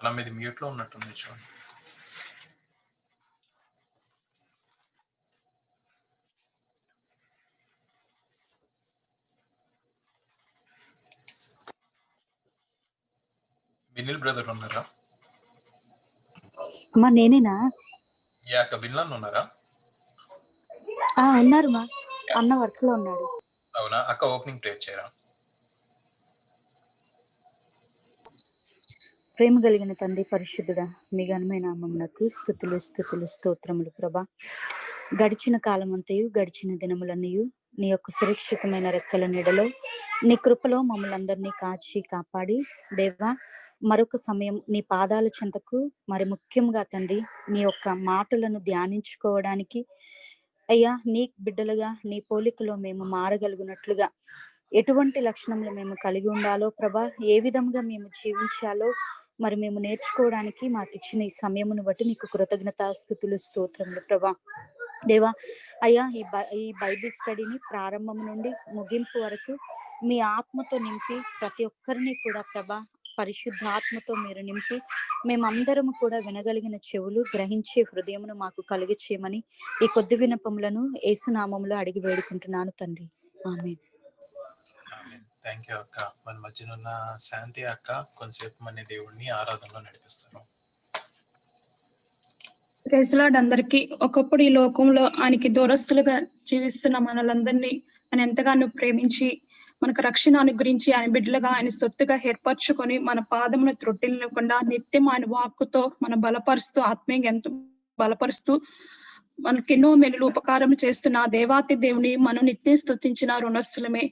అలా మీది మ్యూట్ లో ఉన్నట్టుంది చూడండి. వినిల్ బ్రదర్ ఉన్నారా? అమ్మా నేనేనా? యాక విన్లాన్ ఉన్నారా? ఉన్నారు మా అన్న వర్క్ లో ఉన్నాడు. అవునా అక్క, ఓపెనింగ్ ప్రేయర్ చేయరా? ప్రేమ కలిగిన తండ్రి పరిశుద్ధుడా, మీ ఘనమైన నామమునకు స్తుతులు స్తుతులు స్తోత్రములు ప్రభా. గడిచిన కాలం అంతయు గడిచిన దినములన్నయు నీ యొక్క సురక్షితమైన రెక్కల నీడలో నీ కృపలో మమ్మల్ని అందరినీ కాచి కాపాడి దేవా, మరొక సమయం నీ పాదాల చెంతకు, మరి ముఖ్యంగా తండ్రి నీ యొక్క మాటలను ధ్యానించుకోవడానికి అయ్యా, నీ బిడ్డలుగా నీ పోలికలో మేము మారగలుగునట్లుగా ఎటువంటి లక్షణములు మేము కలిగి ఉండాలో ప్రభా, ఏ విధంగా మేము జీవించాలో మరి మేము నేర్చుకోవడానికి మాకు ఇచ్చిన ఈ సమయమును బట్టి నీకు కృతజ్ఞతాస్తుతులు స్తోత్రములు ప్రభా. దేవా అయ్యా, ఈ బైబిల్ స్టడీని ప్రారంభం నుండి ముగింపు వరకు మీ ఆత్మతో నింపి ప్రతి ఒక్కరిని కూడా ప్రభా పరిశుద్ధాత్మతో మీరు నింపి మేమందరము కూడా వినగలిగిన చెవులు, గ్రహించే హృదయమును మాకు కలిగి చేయమని ఈ కొద్ది వినపములను యేసునామములో అడిగి వేడుకుంటున్నాను తండ్రి. ఆమేన్. థ్యాంక్ యూ అక్క. మన మధ్యన ఉన్న శాంతి అక్క కొంతసేపు మన దేవుడిని ఆరాధనలో నడిపిస్తారు. ప్రైజ్ లార్డ్ అందరికీ. ఒకప్పుడు ఈ లోకంలో ఆయనకి దూరస్తులుగా జీవిస్తున్న మనలందరినీ ఆయన ఎంతగానో ప్రేమించి మనకు రక్షణ అనుగ్రహించి ఆయన బిడ్డలుగా ఆయన సొత్తుగా ఏర్పరచుకొని మన పాదమును త్రొట్టిల్లకుండా నిత్యం ఆయన వాక్కుతో మన బలపరుస్తూ ఆత్మీయంగా ఎంతో బలపరుస్తూ మనకి ఎన్నో మేలులు ఉపకారం చేస్తున్న దేవాతి దేవుని మనం నిత్యం స్తుతించిన రుణస్థలమే.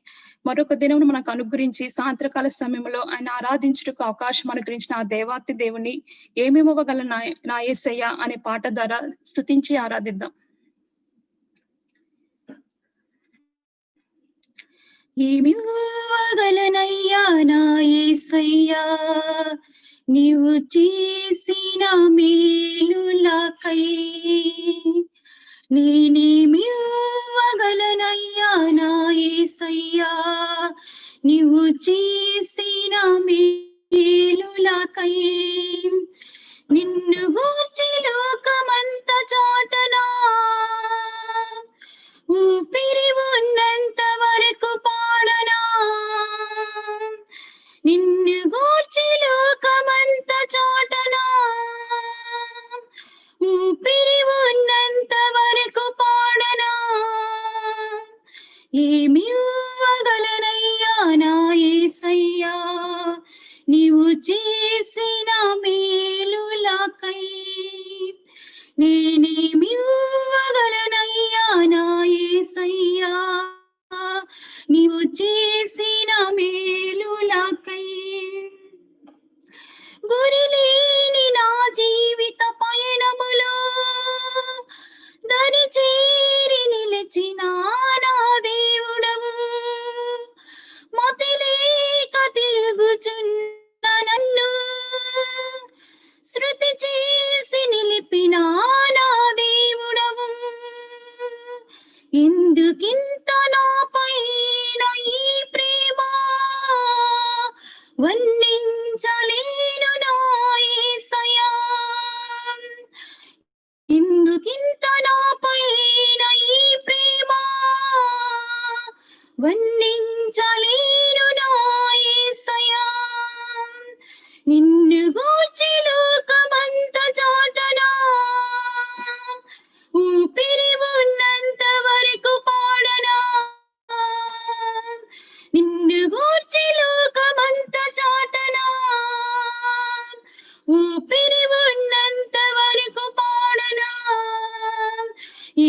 మరొక దినం మనకు అనుగ్రహించి సాయంత్రకాల సమయంలో ఆయన ఆరాధించుటకు అవకాశం అనుగ్రహించిన ఆ దేవాతి దేవుని ఏమివ్వగల నా యేసయ్య అనే పాట ద్వారా స్తుతించి ఆరాధిద్దాం. ఏమివ్వగలనయ్యా నా యేసయ్యా, నీవు చేసిన మేలులకై. నేనేమివ్వగలనయ్యా నా యేసయ్యా, నీవు చేసిన మేలులకై. నిన్ను గూర్చి లోకమంత చాటనా, ఊపిరి ఉన్నంత వరకు పాడనా. నిన్ను గూర్చి లోకమంత చాటనా, ఊపిరి ఉన్నంత వరకు పాడనా. ఏమివ్వగలనయ్యా నా యేసయ్యా, నీవు చేసిన మేలులకై. నేనేమివ్వగలనయ్యా నా యేసయ్యా, నీవు చేసిన మేలులకై. గురిలేని నా జీవిత పయనములో దరి చేరి నిలిచిన నా దేవుడవు, మతిలేక తిరుగుచున్న నన్ను శృతి చేసి నిలిపిన నా దేవుడవు. ఎందుకింత నాపైన ఈ ప్రేమ, వర్ణించలేను నా యేసయ్యా. ఎందుకింత నాపైన ఈ ప్రేమ, వర్ణించలేను నా యేసయ్యా. నిన్ను గూర్చి లోకమంత చాటనా, ఊపిరి ఉన్నంత వరకు పాడనా. నిన్ను గూర్చి లోకమంత చాటనా, ఊపిరి ఉన్నంత వరకు పాడనా.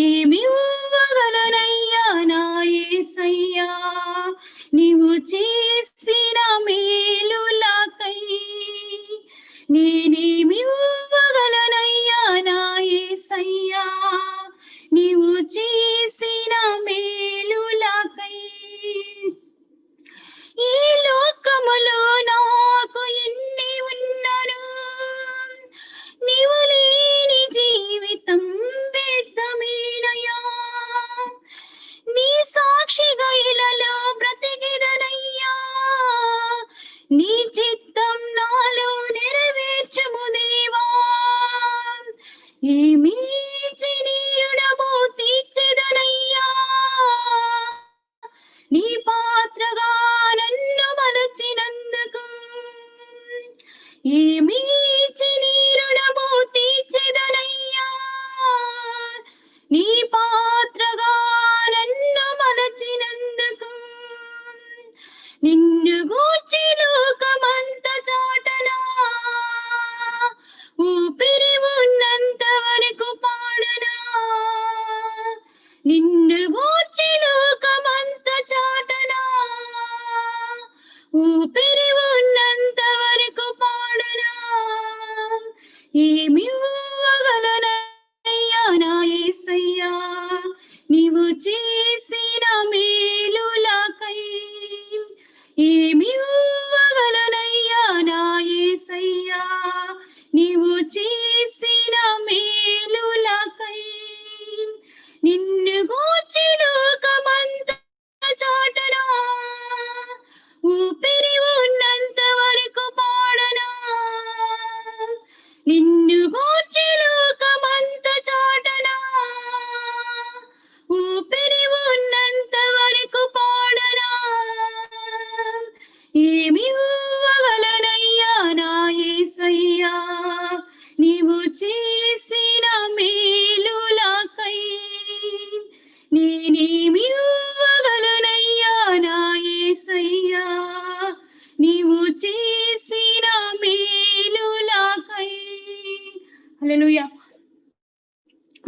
ఏమివ్వగలనయ్యా నా యేసయ్యా, నీవు చేసిన మేలులకై. నేనేమివ్వగలనయ్యా నా యేసయ్యా, నీవు చేసిన మేలులకై. ఈ లోకములో నాకు ఎన్ని ఉన్నను, నీవు లేని జీవితం వ్యర్థమేనయ్యా. నీ సాక్షిగా ఇలలో బ్రతికిదనయ్యా, నీ చిత్తం నాలో నెరవేర్చుము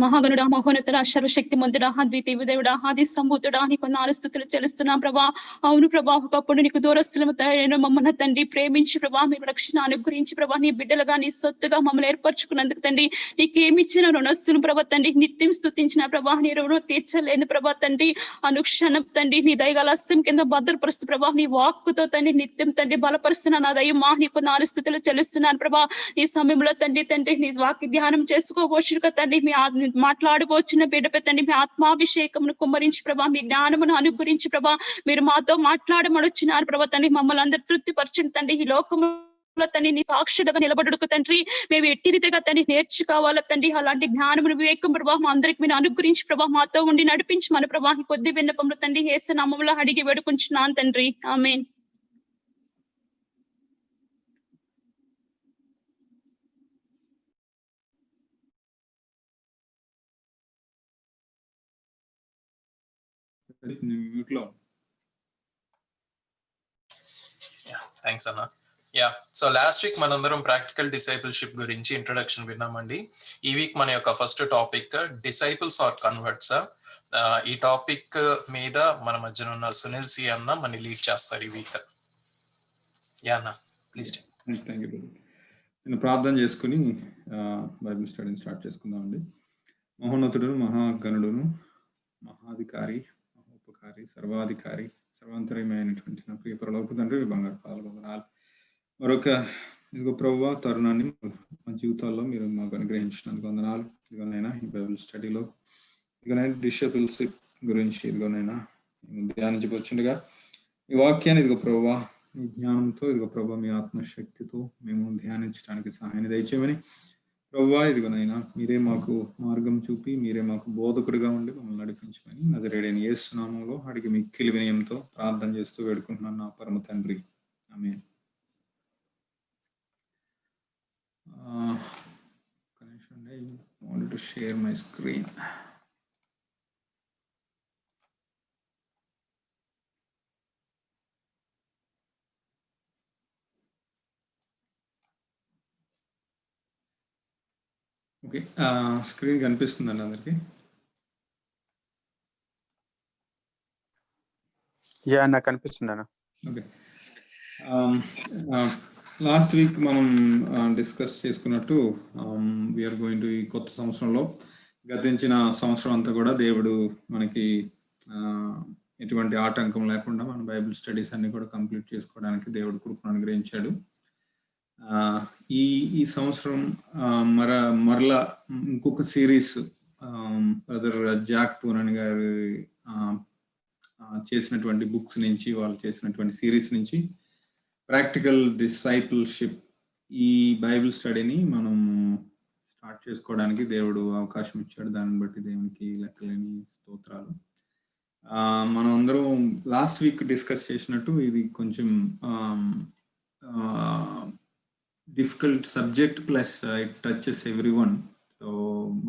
మహాగణుడా, మహోన్నతుడా, సర్వశక్తి మంతుడా, అద్వితీయ దేవుడా, ఆది సంభూతుడా, నీకు నాలుగు స్తుతులు చెల్లిస్తున్నాం ప్రభా. అవును ప్రభా, ఒకప్పుడు నీకు దూరస్తులము తయారైన మమ్మల్ని తండ్రి ప్రేమించి ప్రభా, మీరు రక్షణ అనుగ్రహించి ప్రభా, నీ బిడ్డలుగా నీ సొత్తుగా మమ్మల్ని ఏర్పరచుకున్నందుకు తండ్రి నీకేమిచ్చిన రుణస్తులు ప్రభా తండ్రి, నిత్యం స్తుతించిన ప్రభా, నీ రుణం తీర్చలేని ప్రభా తండ్రి, అనుక్షణం తండ్రి నీ దయగల హస్తం కింద భద్రపరుస్తు ప్రభా, నీ వాక్కుతో తండ్రి నిత్యం తండ్రి బలపరుస్తున్న నా దయ్యమా, నీకు నాలుగు స్తుతులు చెల్లిస్తున్నాను ప్రభా. ఈ సమయంలో తండ్రి నీ వాక్య ధ్యానం చేసుకోవచ్చు తండ్రి, మీ మాట్లాడబోచిన బిడ్డపై తండ్రి మీ ఆత్మాభిషేకమును కుమ్మరించి ప్రభా, మీ జ్ఞానమును అనుగ్రహించి ప్రభా, మీరు మాతో మాట్లాడమనొచ్చినారు ప్రభా తండ్రి. మమ్మల్ని అందరూ తృప్తిపరచండి తండ్రి. ఈ లోకంలో తండ్రి నీ సాక్షులుగా నిలబడుకు తండ్రి, మేము ఎట్టి రీతిగా తండ్రి నేర్చుకోవాలా తండ్రి. అలాంటి జ్ఞానమును వివేకం ప్రభా మా అందరికి మీరు అనుగ్రహించి ప్రభా, మాతో ఉండి నడిపించి మన ప్రభా ఈ కొద్ది విన్నపంలో తండ్రి యేసు నామములో అడిగి వేడుకుంటున్నాను తండ్రి, ఆమేన్. మ్యూట్లో. థ్యాంక్స్ అన్న. సో లాస్ట్ వీక్ మనందరం ప్రాక్టికల్ డిసైపుల్షిప్ గురించి ఇంట్రొడక్షన్ విన్నామండి. ఈ వీక్ మన యొక్క first topic disciples or converts. ఈ టాపిక్ మీద మన మధ్యన ఉన్న సునీల్ సి అన్న మన లీడ్ చేస్తారు ఈ వీక్. అన్న ప్లీజ్. నేను ప్రార్థన చేసుకుని బైబిల్ స్టడీని స్టార్ట్ చేసుకుందామండి. మహోన్నతుడును, మహాగణుడును, మహాధికారి, మహోపకారి, సర్వాధికారి, సర్వాంతరమైనటువంటి నా ప్రియ పరలోక తండ్రి బంగారు పాల్గొనాలి. మరొక ఇదిగో ప్రభువా తరుణాన్ని మా జీవితాల్లో మీరు మాకు అనుగ్రహించినందుకు వందనాలు. ఇదిగోనైనా ఈ బైబిల్ స్టడీలో ఇదిగోనైనా డిసైపుల్షిప్ గురించి ఇదిగోనైనా ధ్యానించవచ్చుండగా ఈ వాక్యాన్ని ఇదిగో ప్రభువా మీ జ్ఞానంతో ఇదిగో ప్రభువా మీ ఆత్మశక్తితో మేము ధ్యానించడానికి సహాయాన్ని దయచేయమని ప్రభువా ఇదిగోనైనా మీరే మాకు మార్గం చూపి మీరే మాకు బోధకుడిగా ఉండి మమ్మల్ని నడిపించమని నజరేయుడైన యేసు నామములో అడిగి మిక్కిలి వినయంతో ప్రార్థన చేస్తూ వేడుకుంటున్నాను నా పరమ తండ్రి, ఆమేన్. I wanted to share my screen. Okay, screen కనిపిస్తుందండి అందరికి? నాకు కనిపిస్తుంది అన్న. ఓకే, లాస్ట్ వీక్ మనం డిస్కస్ చేసుకున్నట్టు వీఆర్ గోయింగ్ టు ఈ కొత్త సంవత్సరంలో గతించిన సంవత్సరం అంతా కూడా దేవుడు మనకి ఎటువంటి ఆటంకం లేకుండా మన బైబిల్ స్టడీస్ అన్ని కూడా కంప్లీట్ చేసుకోవడానికి దేవుడు కృపను అనుగ్రహించాడు. ఈ సంవత్సరం మరలా ఇంకొక సిరీస్ బ్రదర్ జాక్ పూనన్ గారు చేసినటువంటి బుక్స్ నుంచి, వాళ్ళు చేసినటువంటి సిరీస్ నుంచి ప్రాక్టికల్ డిసైపుల్షిప్ ఈ బైబిల్ స్టడీని మనం స్టార్ట్ చేసుకోవడానికి దేవుడు అవకాశం ఇచ్చాడు. దాన్ని బట్టి దేవునికి లెక్కలేని స్తోత్రాలు. మనం అందరం లాస్ట్ వీక్ డిస్కస్ చేసినట్టు ఇది కొంచెం difficult subject plus it touches every one. So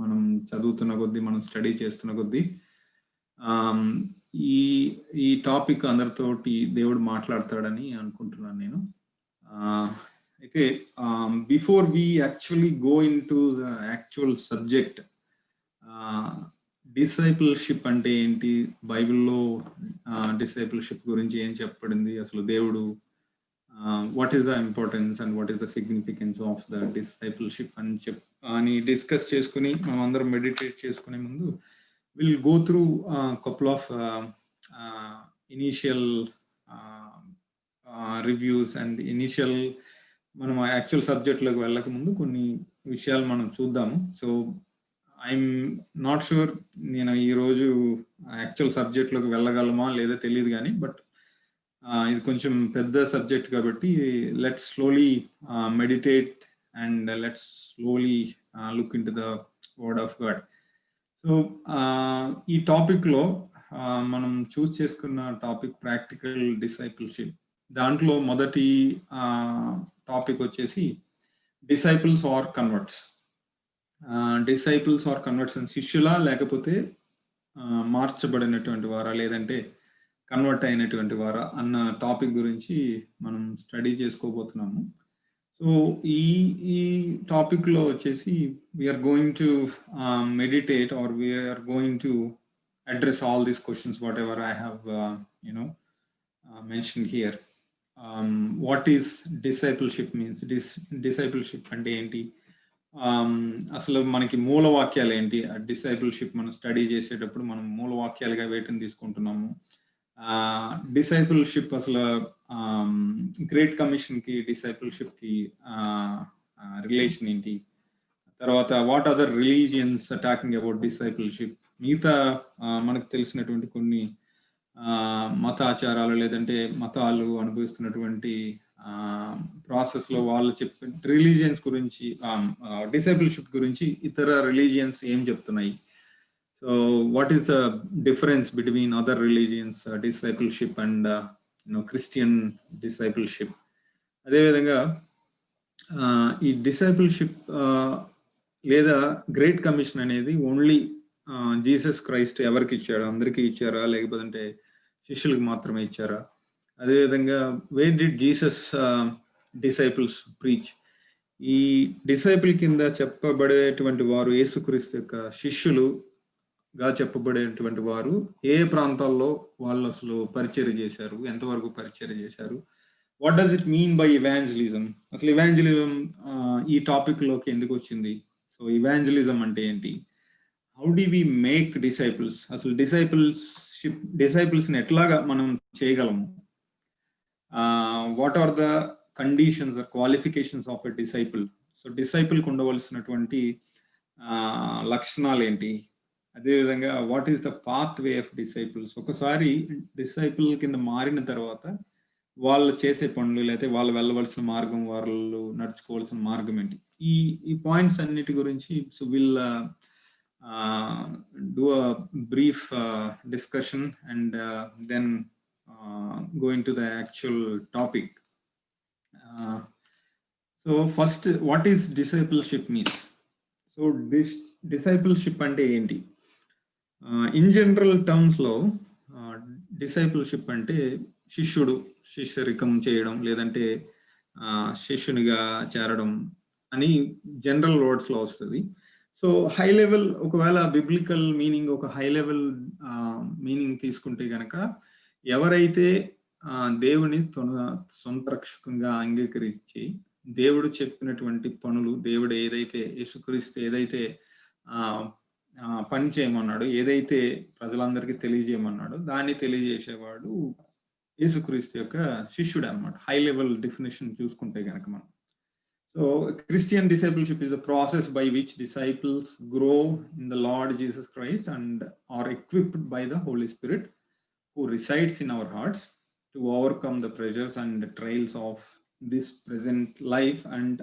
మనం చదువుతున్న కొద్దీ, మనం స్టడీ చేస్తున్న కొద్దీ ఈ టాపిక్ అందరితోటి దేవుడు మాట్లాడతాడని అనుకుంటున్నాను నేను. అయితే before we actually go into the actual subject, discipleship అంటే ఏంటి, బైబిల్లో డిసైపుల్షిప్ గురించి ఏం చెప్పబడింది, అసలు దేవుడు what is the importance and what is the significance of the discipleship అని డిస్కస్ చేసుకుని మనం అందరం మెడిటేట్ చేసుకునే ముందు we'll go through a couple of initial reviews and initial మనం యాక్చువల్ సబ్జెక్ట్లోకి వెళ్ళక ముందు కొన్ని విషయాలు మనం చూద్దాము. సో ఐఎమ్ నాట్ షూర్ నేను ఈరోజు యాక్చువల్ సబ్జెక్ట్లోకి వెళ్ళగలమా లేదా తెలియదు కానీ, బట్ ఇది కొంచెం పెద్ద సబ్జెక్ట్ కాబట్టి let's slowly meditate and let's slowly look in to the word of God. So ఈ టాపిక్లో మనం చూస్ చేసుకున్న టాపిక్ ప్రాక్టికల్ డిసైపుల్షిప్. దాంట్లో మొదటి టాపిక్ వచ్చేసి disciples or converts. Disciples or converts అని శిష్యులా లేకపోతే మార్చబడినటువంటి వారా లేదంటే కన్వర్ట్ అయినటువంటి వారా అన్న టాపిక్ గురించి మనం స్టడీ చేసుకోబోతున్నాము. సో ఈ టాపిక్ లో వచ్చేసి we are going to meditate or we are going to address all these questions whatever I have mention here. What is discipleship means, discipleship అంటే ఏంటి, అసలు మనకి మూల వాక్యాలు ఏంటి, డిసైపుల్షిప్ మనం స్టడీ చేసేటప్పుడు మనం మూల వాక్యాలుగా వేటిని తీసుకుంటున్నాము, డిసైపుల్షిప్ అసలు గ్రేట్ కమిషన్ కి డిసైపుల్షిప్ కి రిలేషన్ ఏంటి, తర్వాత what other religions talking about discipleship, మిగతా మనకు తెలిసినటువంటి కొన్ని మత ఆచారాలు లేదంటే మతాలు అనుభవిస్తున్నటువంటి ప్రాసెస్ లో వాళ్ళు చెప్పే రిలీజియన్స్ గురించి, డిసైపుల్షిప్ గురించి ఇతర రిలీజియన్స్ ఏం చెప్తున్నాయి. So what is the difference between other religions discipleship and Christian discipleship. అదేవిధంగా ఈ డిసైపుల్షిప్ లేదా గ్రేట్ కమిషన్ అనేది ఓన్లీ జీసస్ క్రైస్ట్ ఎవరికి ఇచ్చాడు, అందరికీ ఇచ్చారా లేకపోతే శిష్యులకు మాత్రమే ఇచ్చారా, అదేవిధంగా where did Jesus disciples preach, ఈ డిసైపుల్ కింద చెప్పబడేటువంటి వారు యేసుక్రీస్తు యొక్క శిష్యులుగా చెప్పబడేటువంటి వారు ఏ ప్రాంతాల్లో వాళ్ళు అసలు పరిచర్య చేశారు, ఎంతవరకు పరిచర్య చేశారు, what does it mean by evangelism, అసలు ఇవాంజలిజం ఈ టాపిక్ లోకి ఎందుకు వచ్చింది, సో ఇవాంజలిజం అంటే ఏంటి, how do we make disciples, అసలు డిసైపుల్స్ ని ఎట్లాగా మనం చేయగలము, what are the conditions or qualifications of a disciple, so డిసైపుల్కి ఉండవలసినటువంటి లక్షణాలు ఏంటి, అదేవిధంగా what is the path way of disciples, ఒకసారి డిసైపుల్ కింద మారిన తర్వాత వాళ్ళు చేసే పనులు లేకపోతే వాళ్ళు వెళ్ళవలసిన మార్గం, వాళ్ళు నడుచుకోవాల్సిన మార్గం ఏంటి, ఈ పాయింట్స్ అన్నిటి గురించి so will do a brief discussion and then go into the actual topic. So first, what is discipleship means? So discipleship ante enti, in general terms lo discipleship ante శిష్యుడు శిష్యరికం చేయడం లేదంటే శిష్యునిగా చేరడం అని జనరల్ వర్డ్స్ లో వస్తుంది. So high level ఒకవేళ biblical meaning, ఒక హై లెవెల్ మీనింగ్ తీసుకుంటే గనక ఎవరైతే దేవుని సొంత రక్షకంగా అంగీకరించి దేవుడు చెప్పినటువంటి పనులు, దేవుడు ఏదైతే యేసుక్రీస్తు ఏదైతే పని చేయమన్నాడు, ఏదైతే ప్రజలందరికీ తెలియజేయమన్నాడో దాన్ని తెలియజేసేవాడు యేసుక్రీస్తు యొక్క శిష్యుడు అన్నమాట. హై లెవెల్ డెఫినేషన్ చూసుకుంటే గనక మనం. So Christian discipleship is a process by which disciples grow in the Lord Jesus Christ and are equipped by the Holy Spirit who resides in our hearts to overcome the pressures and trials of this present life and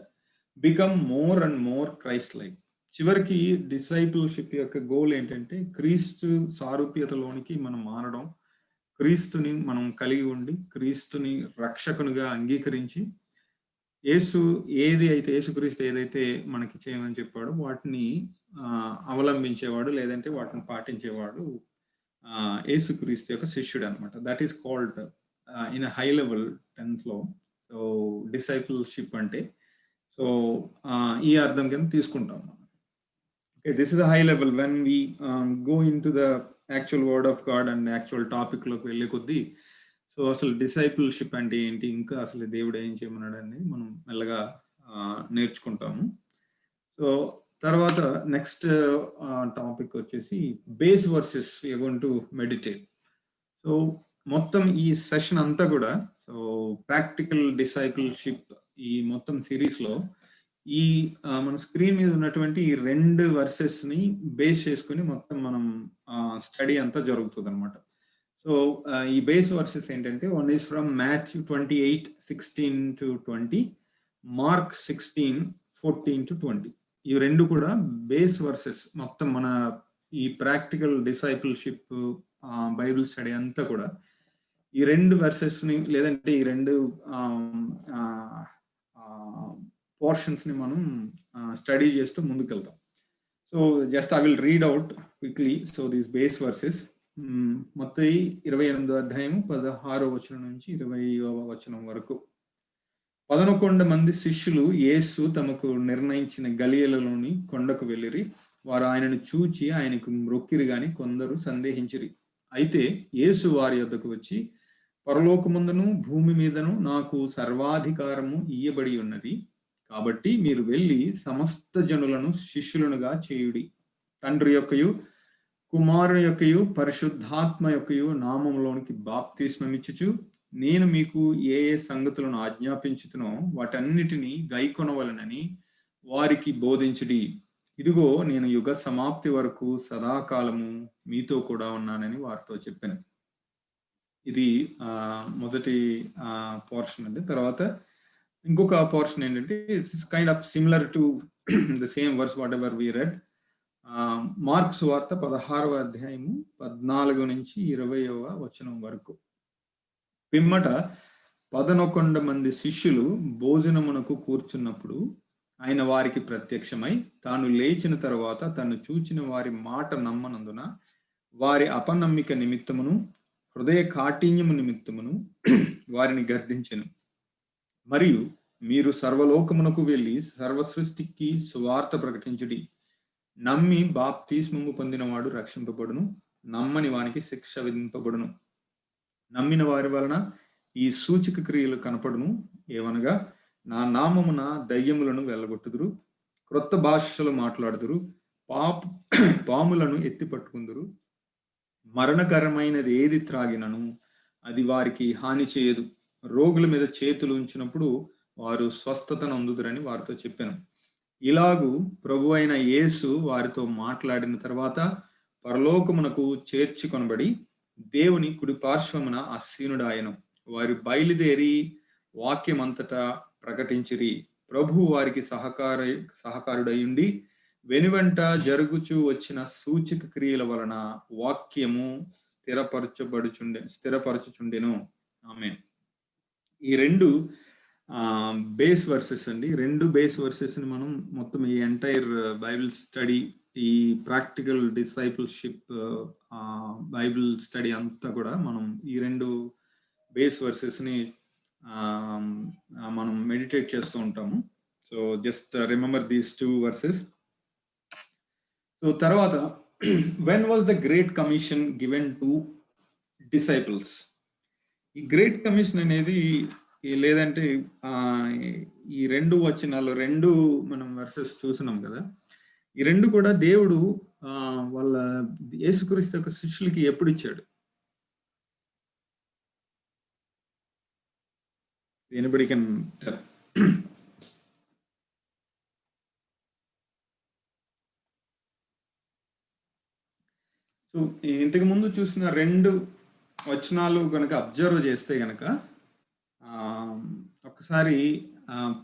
become more and more Christ-like. చివరికి discipleship యొక్క goal ఏంటంటే క్రీస్తు సారూప్యతలోనికి మనం మారడం, క్రీస్తుని మనం కలిగి ఉండి క్రీస్తుని రక్షకునిగా అంగీకరించి యేసుక్రీస్తు ఏదైతే మనకి చేయమని చెప్పాడో వాటిని అవలంబించేవాడు లేదంటే వాటిని పాటించేవాడు యేసుక్రీస్తు యొక్క శిష్యుడు అనమాట. That is called in high level 10th లో. సో డిసైపుల్షిప్ అంటే సో ఈ అర్థం కింద తీసుకుంటాం. Okay, this is high level. When we go into the actual word of God and actual topic లోకి వెళ్ళే కొద్దీ సో అసలు డిసైపుల్షిప్ అంటే ఏంటి, ఇంకా అసలు దేవుడు ఏం చేయమన్నాడు అనేది మనం మెల్లగా నేర్చుకుంటాము. సో తర్వాత నెక్స్ట్ టాపిక్ వచ్చేసి base verses we are going to meditate. So మొత్తం ఈ సెషన్ అంతా కూడా సో ప్రాక్టికల్ డిసైపుల్షిప్ ఈ మొత్తం సిరీస్ లో ఈ మన స్క్రీన్ మీద ఉన్నటువంటి ఈ 2 వర్సెస్ ని బేస్ చేసుకుని మొత్తం మనం స్టడీ అంతా జరుగుతుంది అనమాట. సో ఈ బేస్ వర్సెస్ ఏంటంటే one is from Matthew 28:16-20, Mark 16:14-20. ఈ 2 కూడా బేస్ వర్సెస్. మొత్తం మన ఈ ప్రాక్టికల్ డిసైపుల్షిప్ బైబిల్ స్టడీ అంతా కూడా ఈ 2 వర్సెస్ ని లేదంటే ఈ 2 పోర్షన్స్ ని మనం స్టడీ చేస్తూ ముందుకెళ్తాం. So just I will read out quickly. So these base verses మత్తయి 28వ అధ్యాయం 16వ వచనం నుంచి 20వ వచనం వరకు. 11 మంది శిష్యులు యేసు తమకు నిర్ణయించిన గలిలయలోని కొండకు వెళ్ళిరి. వారు ఆయనను చూచి ఆయనకు మ్రొక్కిరి గాని కొందరు సందేహించిరి. అయితే యేసు వారి యొద్దకు వచ్చి, పరలోకమందును భూమి మీదను నాకు సర్వాధికారము ఇయ్యబడి ఉన్నది. కాబట్టి మీరు వెళ్ళి సమస్త జనులను శిష్యులనుగా చేయుడి. తండ్రి యొక్కయు కుమారుని యొక్కయు పరిశుద్ధాత్మ యొక్కయు నామములోనికి బాప్తిస్మమిచ్చుచు నేను మీకు ఏ ఏ సంగతులను ఆజ్ఞాపించుతునో వాటన్నిటినీ గైకొనవలనని వారికి బోధించుడి. ఇదిగో నేను యుగ సమాప్తి వరకు సదాకాలము మీతో కూడా ఉన్నానని వారితో చెప్పాను. ఇది మొదటి పోర్షన్ అండి. తర్వాత ఇంకొక పోర్షన్ ఏంటంటే it's kind of similar to the same verse whatever we read. Mark సువార్త 16వ అధ్యాయము 14 నుంచి 20వ వచనం వరకు. పిమ్మట 11 మంది శిష్యులు భోజనమునకు కూర్చున్నప్పుడు ఆయన వారికి ప్రత్యక్షమై తాను లేచిన తరువాత తను చూచిన వారి మాట నమ్మనందున వారి అపనమ్మిక నిమిత్తమును హృదయ కాఠిన్యము నిమిత్తమును వారిని గర్దించెను. మరియు మీరు సర్వలోకమునకు వెళ్ళి సర్వ సృష్టికి సువార్త ప్రకటించుడి. నమ్మి బాప్తిస్మము పొందినవాడు రక్షింపబడును, నమ్మని వానికి శిక్ష విధింపబడును. నమ్మిన వారి వలన ఈ సూచక క్రియలు కనపడును. ఏవనగా నా నామమున దయ్యములను వెళ్ళగొట్టుదురు, క్రొత్త భాషలు మాట్లాడుదురు, పాములను ఎత్తి పట్టుకుందురు, మరణకరమైనది ఏది త్రాగినను అది వారికి హాని చేయదు, రోగుల మీద చేతులు ఉంచినప్పుడు వారు స్వస్థతను అందుదురని వారితో చెప్పాను. ఇలాగూ ప్రభు అయిన యేసు వారితో మాట్లాడిన తర్వాత పరలోకమునకు చేర్చుకొనబడి దేవుని కుడి పార్శ్వమున ఆసీనుడాయెను. వారు బయలుదేరి వాక్యమంతటా ప్రకటించిరి. ప్రభు వారికి సహకారుడయుండి వెనువెంట జరుగుచూ వచ్చిన సూచక క్రియల వలన వాక్యము స్థిరపరచుచుండెను. ఆమేన్. ఈ రెండు బేస్ వర్సెస్ అండి. రెండు బేస్ వర్సెస్ ని మనం మొత్తం ఈ ఎంటైర్ బైబిల్ స్టడీ, ఈ ప్రాక్టికల్ డిసైపుల్షిప్ బైబిల్ స్టడీ అంతా కూడా మనం ఈ రెండు బేస్ వర్సెస్ ని మనం మెడిటేట్ చేస్తూ ఉంటాము. So just remember these 2 verses. So తర్వాత when was the great commission given to disciples? ఈ గ్రేట్ కమిషన్ అనేది లేదంటే ఈ రెండు వచనాలు, రెండు మనం వర్సెస్ చూసినాం కదా, ఈ రెండు కూడా దేవుడు వాళ్ళ యేసుక్రీస్తు యొక్క శిష్యులకి ఎప్పుడు ఇచ్చాడు? Anybody can tell? సో ఇంతకు ముందు చూసిన రెండు వచనాలు కనుక అబ్జర్వ్ చేస్తే గనక ఒకసారి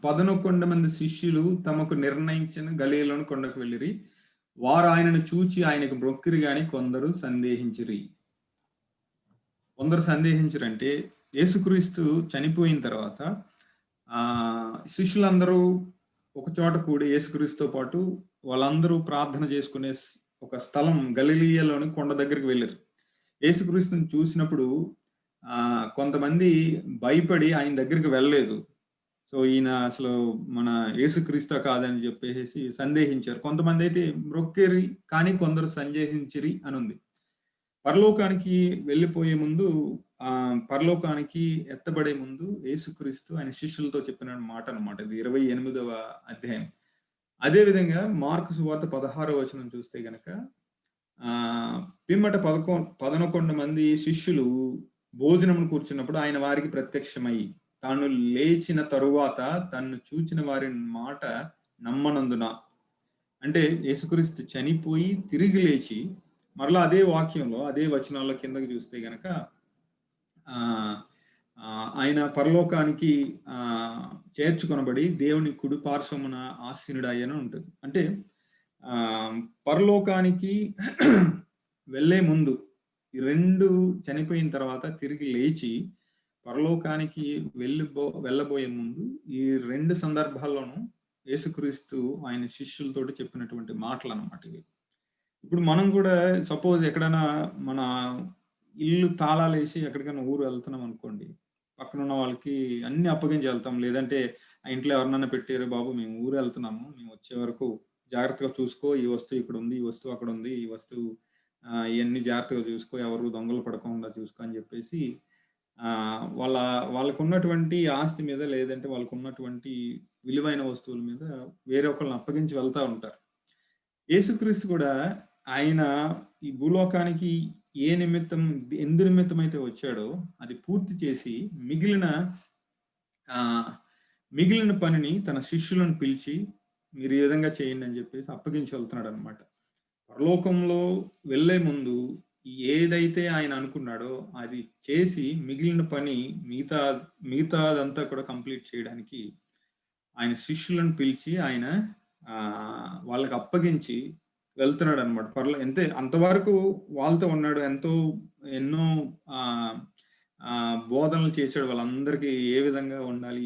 11 మంది శిష్యులు తమకు నిర్ణయించిన గలిలయలోని కొండకు వెళ్ళిరి. వారు ఆయనను చూచి ఆయనకు మ్రొక్కిరి గాని కొందరు సందేహించిరి. కొందరు సందేహించరంటే యేసుక్రీస్తు చనిపోయిన తర్వాత శిష్యులందరూ ఒక చోట కూడి యేసుక్రీస్తుతో పాటు వాళ్ళందరూ ప్రార్థన చేసుకునే ఒక స్థలం గలిలయలోని కొండ దగ్గరికి వెళ్ళారు. యేసుక్రీస్తుని చూసినప్పుడు కొంతమంది భయపడి ఆయన దగ్గరికి వెళ్ళలేదు. సో ఈయన అసలు మన యేసుక్రీస్తు కాదని చెప్పేసి సందేహించారు. కొంతమంది అయితే మ్రొక్కిరి కానీ కొందరు సందేహించిరి అని ఉంది. పరలోకానికి వెళ్ళిపోయే ముందు, పరలోకానికి ఎత్తబడే ముందు యేసుక్రీస్తు ఆయన శిష్యులతో చెప్పిన మాట అనమాట. ఇది 28వ అధ్యాయం. అదే విధంగా మార్కు సువార్త 16వ వచనం చూస్తే గనక పిమ్మట 11 మంది శిష్యులు భోజనమును కూర్చున్నప్పుడు ఆయన వారికి ప్రత్యక్షమై తాను లేచిన తరువాత తన్ను చూచిన వారి మాట నమ్మనందున, అంటే యేసుక్రీస్తు చనిపోయి తిరిగి లేచి మరలా అదే వాక్యంలో అదే వచనాల్లో కిందకి చూస్తే గనక ఆయన పరలోకానికి చేర్చుకొనబడి దేవుని కుడి పార్శ్వమున ఆసీనుడయ్యను ఉంటుంది. అంటే పరలోకానికి వెళ్ళే ముందు ఈ రెండు చనిపోయిన తర్వాత తిరిగి లేచి పరలోకానికి వెళ్ళబోయే ముందు ఈ రెండు సందర్భాల్లోనూ యేసుక్రీస్తు ఆయన శిష్యులతోటి చెప్పినటువంటి మాటలు అన్నమాట ఇవి. ఇప్పుడు మనం కూడా సపోజ్ ఎక్కడైనా మన ఇల్లు తాళాలు వేసి ఎక్కడికైనా ఊరు వెళ్తున్నాం అనుకోండి, పక్కన ఉన్న వాళ్ళకి అన్ని అప్పగించి వెళ్తాం. లేదంటే ఆ ఇంట్లో ఎవరినన్నా పెట్టారు బాబు, మేము ఊరు వెళ్తున్నాము, మేము వచ్చే వరకు జాగ్రత్తగా చూసుకో, ఈ వస్తువు ఇక్కడ ఉంది, ఈ వస్తువు అక్కడ ఉంది, ఈ వస్తువు ఇవన్నీ జాగ్రత్తగా చూసుకో, ఎవరు దొంగలు పడకుండా చూసుకో అని చెప్పేసి వాళ్ళకున్నటువంటి ఆస్తి మీద, లేదంటే వాళ్ళకున్నటువంటి విలువైన వస్తువుల మీద వేరే ఒకళ్ళని అప్పగించి వెళ్తా ఉంటారు. యేసుక్రీస్తు కూడా ఆయన ఈ భూలోకానికి ఎందు నిమిత్తం అయితే వచ్చాడో అది పూర్తి చేసి మిగిలిన పనిని తన శిష్యులను పిలిచి మీరు ఈ విధంగా చేయండి అని చెప్పేసి అప్పగించి వెళ్తున్నాడు అనమాట. పరలోకంలో వెళ్లే ముందు ఏదైతే ఆయన అనుకున్నాడో అది చేసి మిగిలిన పని మిగతాదంతా కూడా కంప్లీట్ చేయడానికి ఆయన శిష్యులను పిలిచి ఆయన వాళ్ళకి అప్పగించి వెళ్తున్నాడు అనమాట. అంతవరకు వాళ్ళతో ఉన్నాడు, ఎన్నో బోధనలు చేశాడు, వాళ్ళందరికీ ఏ విధంగా ఉండాలి,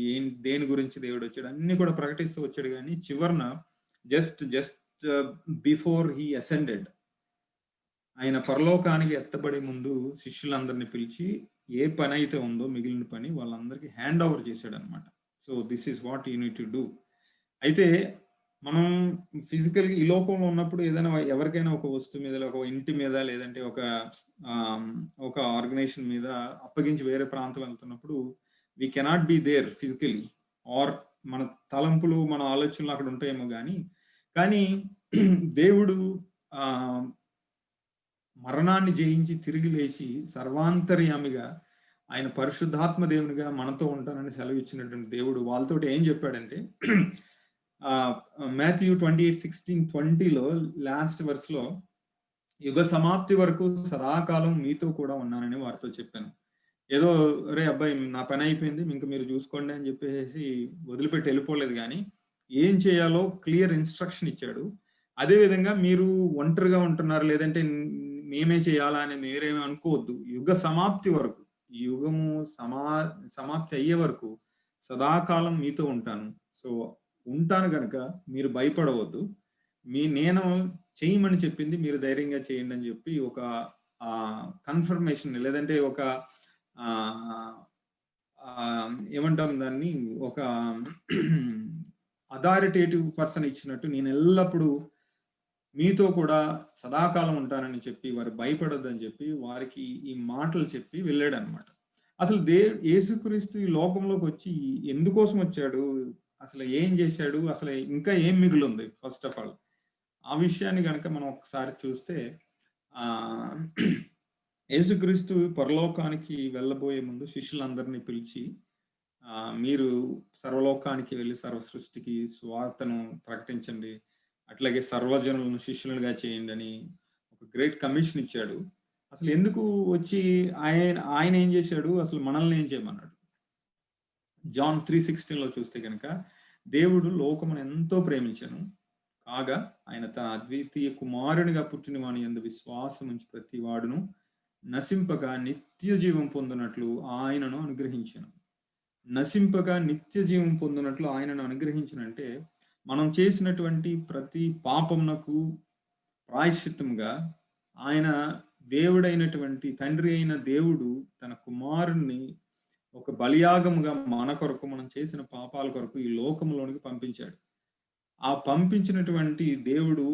దేని గురించి దేవుడు వచ్చాడు అన్ని కూడా ప్రకటిస్తూ వచ్చాడు. కానీ చివరన జస్ట్ బిఫోర్ హీ అసెండెడ్, ఆయన పరలోకానికి ఎత్తబడే ముందు శిష్యులందరినీ పిలిచి ఏ పని అయితే ఉందో మిగిలిన పని వాళ్ళందరికీ హ్యాండ్ ఓవర్ చేశాడు అనమాట. So this is what you need to do. అయితే మనం ఫిజికల్గా ఈ లోకంలో ఉన్నప్పుడు ఏదైనా ఎవరికైనా ఒక వస్తువు మీద, ఒక ఇంటి మీద, లేదంటే ఒక ఆర్గనైజేషన్ మీద అప్పగించి వేరే ప్రాంతం వెళ్తున్నప్పుడు we cannot be there physically, or మన తలంపులు, మన ఆలోచనలు అక్కడ ఉంటాయేమో. కానీ దేవుడు మరణాన్ని జయించి తిరిగి లేచి సర్వాంతర్యామిగా ఆయన పరిశుద్ధాత్మ దేవునిగా మనతో ఉంటానని సెలవిచ్చినటువంటి దేవుడు వాళ్ళతో ఏం చెప్పాడంటే, మాథ్యూ 28:16-20లో లాస్ట్ వర్స్ లో, యుగ సమాప్తి వరకు సదాకాలం మీతో కూడా ఉన్నానని వారితో చెప్పాను. ఏదో రే అబ్బాయి నా పని అయిపోయింది ఇంక మీరు చూసుకోండి అని చెప్పేసి వదిలిపెట్టి వెళ్ళిపోలేదు, కానీ ఏం చేయాలో క్లియర్ ఇన్స్ట్రక్షన్ ఇచ్చాడు. అదే విధంగా మీరు ఒంటరిగా ఉంటున్నారు, లేదంటే మేమే చేయాలా అని మీరేమీ అనుకోవద్దు. యుగ సమాప్తి వరకు, ఈ యుగము సమాప్తి అయ్యే వరకు సదాకాలం మీతో ఉంటాను. సో ఉంటాను కనుక మీరు భయపడవద్దు, నేను చేయమని చెప్పింది మీరు ధైర్యంగా చేయండి అని చెప్పి ఒక కన్ఫర్మేషన్, లేదంటే ఒక ఏమంటాం దాన్ని, ఒక అథారిటేటివ్ పర్సన్ ఇచ్చినట్టు నేను ఎల్లప్పుడూ మీతో కూడా సదాకాలం ఉంటానని చెప్పి వారు భయపడొద్దని చెప్పి వారికి ఈ మాటలు చెప్పి వెళ్ళాడు అనమాట. అసలు యేసుక్రీస్తు ఈ లోకంలోకి వచ్చి ఎందుకోసం వచ్చాడు, అసలు ఏం చేశాడు, అసలు ఇంకా ఏం మిగిలి ఉంది, ఫస్ట్ ఆఫ్ ఆల్ ఆ విషయాన్ని కనుక మనం ఒకసారి చూస్తే, యేసుక్రీస్తు పరలోకానికి వెళ్ళబోయే ముందు శిష్యులందరినీ పిలిచి మీరు సర్వలోకానికి వెళ్ళి సర్వ సృష్టికి సువార్తను ప్రకటించండి, అట్లాగే సర్వజనులను శిష్యులుగా చేయండి అని ఒక గ్రేట్ కమిషన్ ఇచ్చాడు. అసలు ఎందుకు వచ్చి ఆయన ఏం చేశాడు, అసలు మనల్ని ఏం చేయమన్నాడు? జాన్ 3:16లో చూస్తే కనుక, దేవుడు లోకమును ఎంతో ప్రేమించను కాగా ఆయన తన అద్వితీయ కుమారునిగా పుట్టిన వాని యందు విశ్వాసం ఉంచి ప్రతి వాడును నశింపక నిత్య జీవం పొందినట్లు ఆయనను అనుగ్రహించను. నశింపక నిత్య జీవం పొందినట్లు ఆయనను అనుగ్రహించనంటే, మనం చేసినటువంటి ప్రతి పాపమునకు ప్రాయశ్చిత్తంగా ఆయన దేవుడైనటువంటి తండ్రి అయిన దేవుడు తన కుమారుణ్ణి ఒక బలియాగముగా మన కొరకు, మనం చేసిన పాపాల కొరకు ఈ లోకంలోనికి పంపించాడు. ఆ పంపించినటువంటి దేవుడు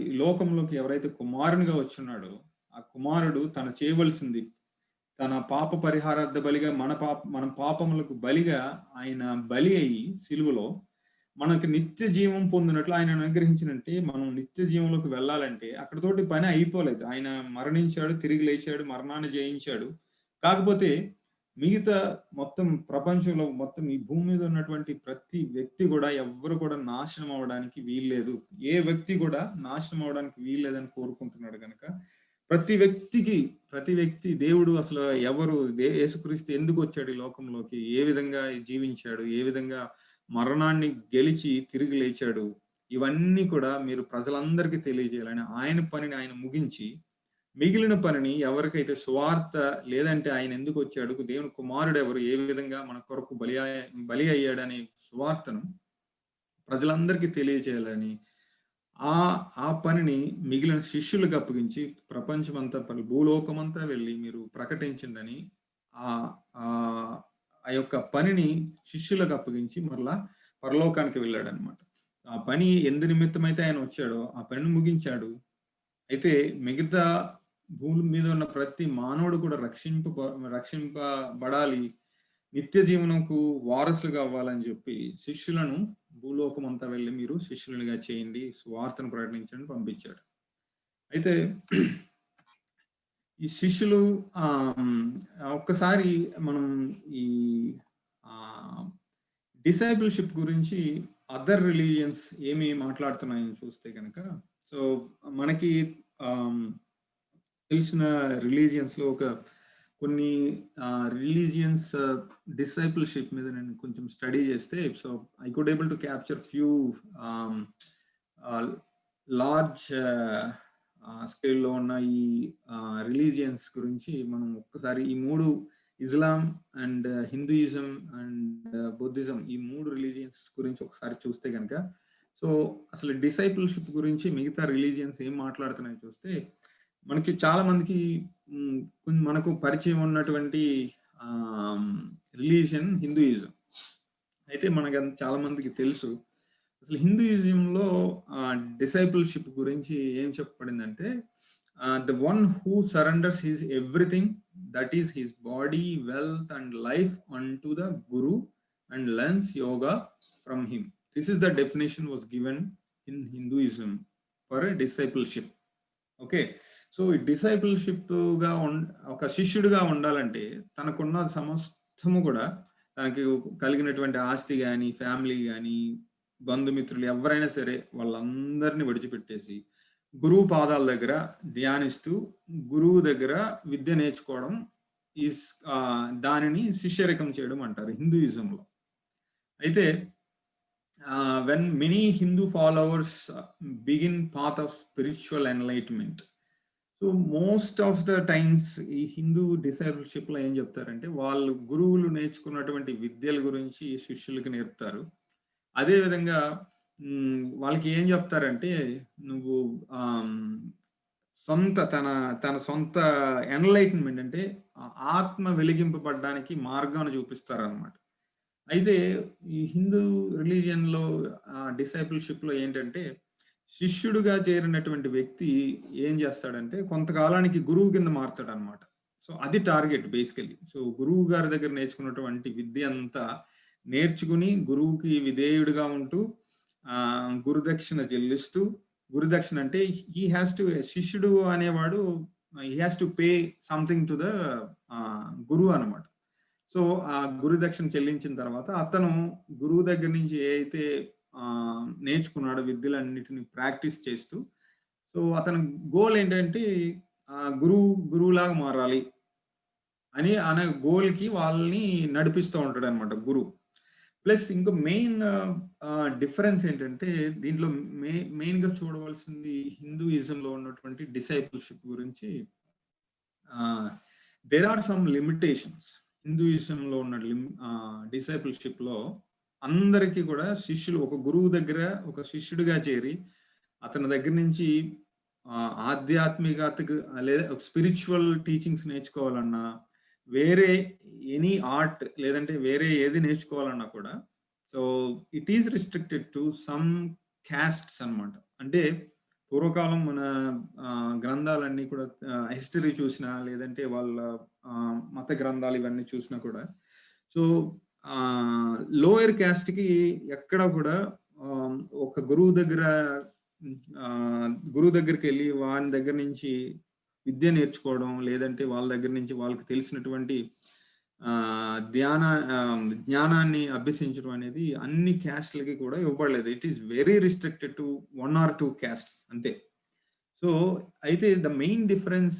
ఈ లోకంలోకి ఎవరైతే కుమారునిగా వచ్చున్నాడో ఆ కుమారుడు తను చేయవలసింది, తన పాప పరిహారార్థ బలిగా మన పాపములకు బలిగా ఆయన బలి అయ్యి సిలువలో మనకు నిత్య జీవం పొందినట్లు ఆయన అనుగ్రహించినంటే, మనం నిత్య జీవంలోకి వెళ్ళాలంటే అక్కడతోటి పని అయిపోలేదు. ఆయన మరణించాడు, తిరిగి లేచాడు, మరణాన్ని జయించాడు. కాకపోతే మిగతా మొత్తం ప్రపంచంలో, మొత్తం ఈ భూమి మీద ఉన్నటువంటి ప్రతి వ్యక్తి కూడా ఎవ్వరు కూడా నాశనం అవడానికి వీల్లేదు. ఏ వ్యక్తి కూడా నాశనం అవడానికి వీల్లేదని కోరుకుంటున్నాడు కనుక ప్రతి వ్యక్తి దేవుడు అసలు ఎవరు, యేసుక్రీస్తు ఎందుకు వచ్చాడు ఈ లోకంలోకి, ఏ విధంగా జీవించాడు, ఏ విధంగా మరణాన్ని గెలిచి తిరిగి లేచాడు, ఇవన్నీ కూడా మీరు ప్రజలందరికీ తెలియజేయాలని ఆయన పనిని ఆయన ముగించి మిగిలిన పనిని ఎవరికైతే సువార్త, లేదంటే ఆయన ఎందుకు వచ్చాడు, దేవుని కుమారుడు ఎవరు, ఏ విధంగా మన కొరకు బలి అయ్యాడని సువార్తను ప్రజలందరికీ తెలియజేయాలని ఆ పనిని మిగిలిన శిష్యులకు అప్పగించి ప్రపంచమంతా భూలోకమంతా వెళ్ళి మీరు ప్రకటించండి అని ఆ యొక్క పనిని శిష్యులకు అప్పగించి మరలా పరలోకానికి వెళ్ళాడు అనమాట. ఆ పని ఎందు నిమిత్తమైతే ఆయన వచ్చాడో ఆ పనిని ముగించాడు. అయితే మిగతా భూమి మీద ఉన్న ప్రతి మానవుడు కూడా రక్షింపబడాలి, నిత్య జీవనంకు వారసులుగా అవ్వాలని చెప్పి శిష్యులను భూలోకం అంతా వెళ్ళి మీరు శిష్యులుగా చేయండి, సువార్తను ప్రకటించండి పంపించాడు. అయితే ఈ శిష్యులు ఒక్కసారి మనం ఈ డిసైపుల్షిప్ గురించి అదర్ రిలీజియన్స్ ఏమి మాట్లాడుతున్నాయని చూస్తే కనుక, సో మనకి తెలిసిన రిలీజియన్స్ లో కొన్ని రిలీజియన్స్ డిసైపుల్షిప్ మీద నేను కొంచెం స్టడీ చేస్తే, so I could able to capture few large స్కేల్లో ఉన్న ఈ రిలీజియన్స్ గురించి మనం ఒక్కసారి ఈ మూడు, ఇస్లాం అండ్ హిందూయిజం అండ్ బుద్ధిజం, ఈ మూడు రిలీజియన్స్ గురించి ఒకసారి చూస్తే కనుక, సో అసలు డిసైపుల్షిప్ గురించి మిగతా రిలీజియన్స్ ఏం మాట్లాడుతున్నాయో చూస్తే మనకి చాలా మందికి మనకు పరిచయం ఉన్నటువంటి రిలీజియన్ హిందూయిజం. అయితే మనకు చాలా మందికి తెలుసు అసలు హిందూయిజంలో డిసైపుల్షిప్ గురించి ఏం చెప్పబడిందంటే, the one who surrenders his everything, that is his body, wealth and life unto the guru and learns yoga from him. This is the definition was given in Hinduism for a discipleship. Okay, so ఈ discipleship గా ఒక శిష్యుడిగా ఉండాలంటే తనకున్న సమస్తము కూడా, తనకి కలిగినటువంటి ఆస్తి కానీ, ఫ్యామిలీ కానీ, బంధుమిత్రులు ఎవరైనా సరే వాళ్ళందరినీ విడిచిపెట్టేసి గురువు పాదాల దగ్గర ధ్యానిస్తూ గురువు దగ్గర విద్య నేర్చుకోవడం, ఈ దానిని శిష్యరికం చేయడం అంటారు హిందూయిజంలో. అయితే when many Hindu followers begin path of spiritual enlightenment, so most of the times ఈ హిందూ డిసైపుల్షిప్ లో ఏం చెప్తారంటే, వాళ్ళు గురువులు నేర్చుకున్నటువంటి విద్యల గురించి శిష్యులకు నేర్పుతారు. అదే విధంగా వాళ్ళకి ఏం చెప్తారంటే, నువ్వు తన సొంత ఎన్లైటన్మెంట్ అంటే ఆత్మ వెలిగింపబడడానికి మార్గాన్ని చూపిస్తారు అనమాట. అయితే ఈ హిందూ రిలీజియన్ లో డిసైపుల్షిప్ లో ఏంటంటే, శిష్యుడుగా చేరినటువంటి వ్యక్తి ఏం చేస్తాడంటే కొంతకాలానికి గురువు కింద మారుతాడు అనమాట. సో అది టార్గెట్ బేసికలీ. సో గురువు గారి దగ్గర నేర్చుకున్నటువంటి విద్య అంతా నేర్చుకుని గురువుకి విధేయుడిగా ఉంటూ గురుదక్షిణ చెల్లిస్తూ, గురుదక్షిణ అంటే హీ హ్యాస్ టు, శిష్యుడు అనేవాడు he has to pay something to the గురువు అనమాట. సో ఆ గురుదక్షిణ చెల్లించిన తర్వాత అతను గురువు దగ్గర నుంచి ఏ అయితే నేర్చుకున్నాడు విద్యలన్నిటిని ప్రాక్టీస్ చేస్తూ, సో అతని గోల్ ఏంటంటే గురువులాగా మారాలి అని అనే గోల్కి వాళ్ళని నడిపిస్తూ ఉంటాడు అనమాట గురువు. ప్లస్ ఇంకో మెయిన్ డిఫరెన్స్ ఏంటంటే, దీంట్లో మెయిన్గా చూడవలసింది హిందూయిజంలో ఉన్నటువంటి డిసైపుల్షిప్ గురించి. There are some limitations. హిందూయిజంలో ఉన్న డిసైపుల్షిప్ లో అందరికీ కూడా శిష్యులు ఒక గురువు దగ్గర ఒక శిష్యుడిగా చేరి అతని దగ్గర నుంచి ఆధ్యాత్మికతకు లేదా స్పిరిచువల్ టీచింగ్స్ నేర్చుకోవాలన్నా, వేరే ఎనీ ఆర్ట్ లేదంటే వేరే ఏది నేర్చుకోవాలన్నా కూడా, so it is restricted to some castes అనమాట. అంటే పూర్వకాలం మన గ్రంథాలన్నీ కూడా హిస్టరీ చూసినా లేదంటే వాళ్ళ మత గ్రంథాలు ఇవన్నీ చూసినా కూడా, సో లోయర్ క్యాస్ట్కి ఎక్కడ కూడా ఒక గురువు దగ్గరికి వెళ్ళి వాని దగ్గర నుంచి విద్య నేర్చుకోవడం లేదంటే వాళ్ళ దగ్గర నుంచి వాళ్ళకి తెలిసినటువంటి జ్ఞానాన్ని అభ్యసించడం అనేది అన్ని క్యాస్ట్లకి కూడా ఇవ్వబడలేదు. It is very restricted to 1 or 2 castes అంతే. సో అయితే ద మెయిన్ డిఫరెన్స్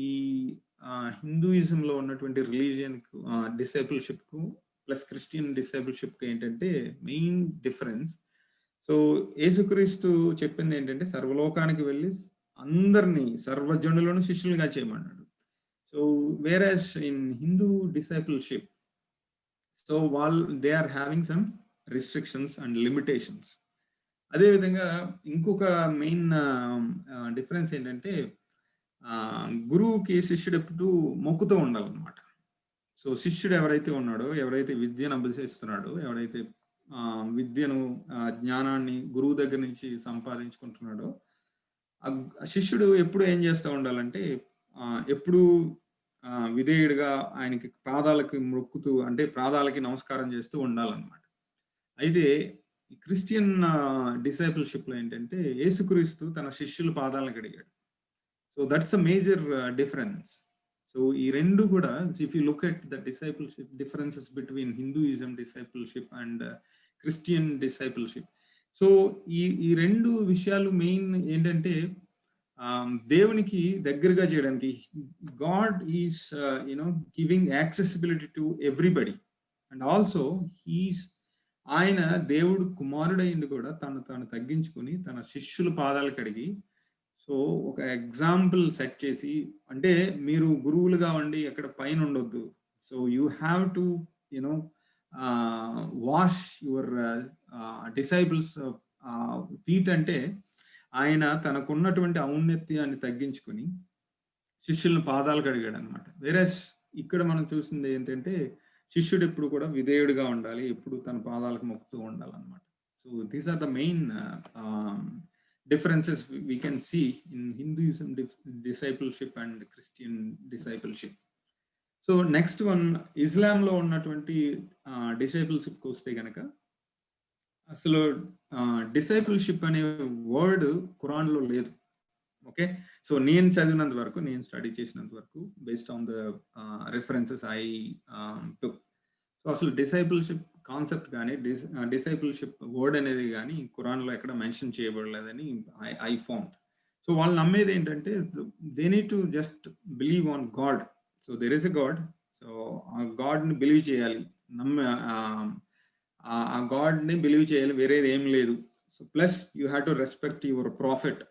ఈ హిందూయిజంలో ఉన్నటువంటి రిలీజియన్ డిసైపుల్షిప్ కు ప్లస్ క్రిస్టియన్ డిసైపుల్షిప్ కి ఏంటంటే మెయిన్ డిఫరెన్స్, సో యేసుక్రీస్తు చెప్పింది ఏంటంటే సర్వలోకానికి వెళ్ళి అందరినీ సర్వజనులను శిష్యులుగా చేయమన్నాడు. So whereas in Hindu discipleship, so they are having some restrictions and limitations. అదేవిధంగా ఇంకొక మెయిన్ డిఫరెన్స్ ఏంటంటే, గురువుకి శిష్యుడు ఎప్పుడు మొక్కుతూ ఉండాలన్నమాట. సో శిష్యుడు ఎవరైతే ఉన్నాడో, ఎవరైతే విద్యను అభ్యసిస్తున్నాడో, ఎవరైతే విద్యను జ్ఞానాన్ని గురువు దగ్గర నుంచి సంపాదించుకుంటున్నాడో, ఆ శిష్యుడు ఎప్పుడు ఏం చేస్తూ ఉండాలంటే ఎప్పుడు విధేయుడిగా ఆయనకి పాదాలకి మొక్కుతూ, అంటే పాదాలకి నమస్కారం చేస్తూ ఉండాలన్నమాట. అయితే ఈ క్రిస్టియన్ డిసైపుల్షిప్ లో ఏంటంటే యేసుక్రీస్తు తన శిష్యుల పాదాలను కడిగాడు. So that's a major difference. So ఈ రెండు కూడా, if you look at the discipleship differences between Hinduism discipleship and Christian discipleship. So ఈ రెండు విషయాలు మెయిన్ ఏంటంటే దేవునికి దగ్గరగా చేయడానికి God is giving accessibility to everybody. And also ఆయన దేవుడు కుమారుడైంది కూడా తను తగ్గించుకొని తన శిష్యుల పాదాలు కడిగి, సో ఒక ఎగ్జాంపుల్ సెట్ చేసి, అంటే మీరు గురువులుగా ఉండి ఎక్కడ పైన ఉండొద్దు, so you have to wash your disciples feet. అంటే ఆయన తనకున్నటువంటి ఔన్నత్యాన్ని తగ్గించుకొని శిష్యులను పాదాలు కడిగాడు అనమాట. వేరేస్ ఇక్కడ మనం చూసింది ఏంటంటే శిష్యుడు ఎప్పుడు కూడా విధేయుడిగా ఉండాలి, ఎప్పుడు తన పాదాలకు మొక్కుతూ ఉండాలన్నమాట. So these are the main differences we can see in Hinduism discipleship and Christian discipleship. So next one, Islam లో ఉన్నటువంటి డిసైపుల్షిప్ కి వస్తే గనక, అసలు డిసైపుల్షిప్ అనే వర్డ్ ఖురాన్ లో లేదు. ఓకే, సో నేను చదివినంత వరకు, నేను స్టడీ చేసినంత వరకు, based on the references I took, so అసలు డిసైపుల్షిప్ కాన్సెప్ట్ కానీ డిసైపుల్షిప్ వర్డ్ అనేది కానీ ఖురాన్లో ఎక్కడ మెన్షన్ చేయబడలేదని ఐ ఫౌండ్. సో వాళ్ళు నమ్మేది ఏంటంటే they need to just believe on God. So there is a God, so ఆ గాడ్ని బిలీవ్ చేయాలి, ఆ గాడ్ని బిలీవ్ చేయాలి, వేరేది ఏం లేదు. So plus you have to respect your prophet.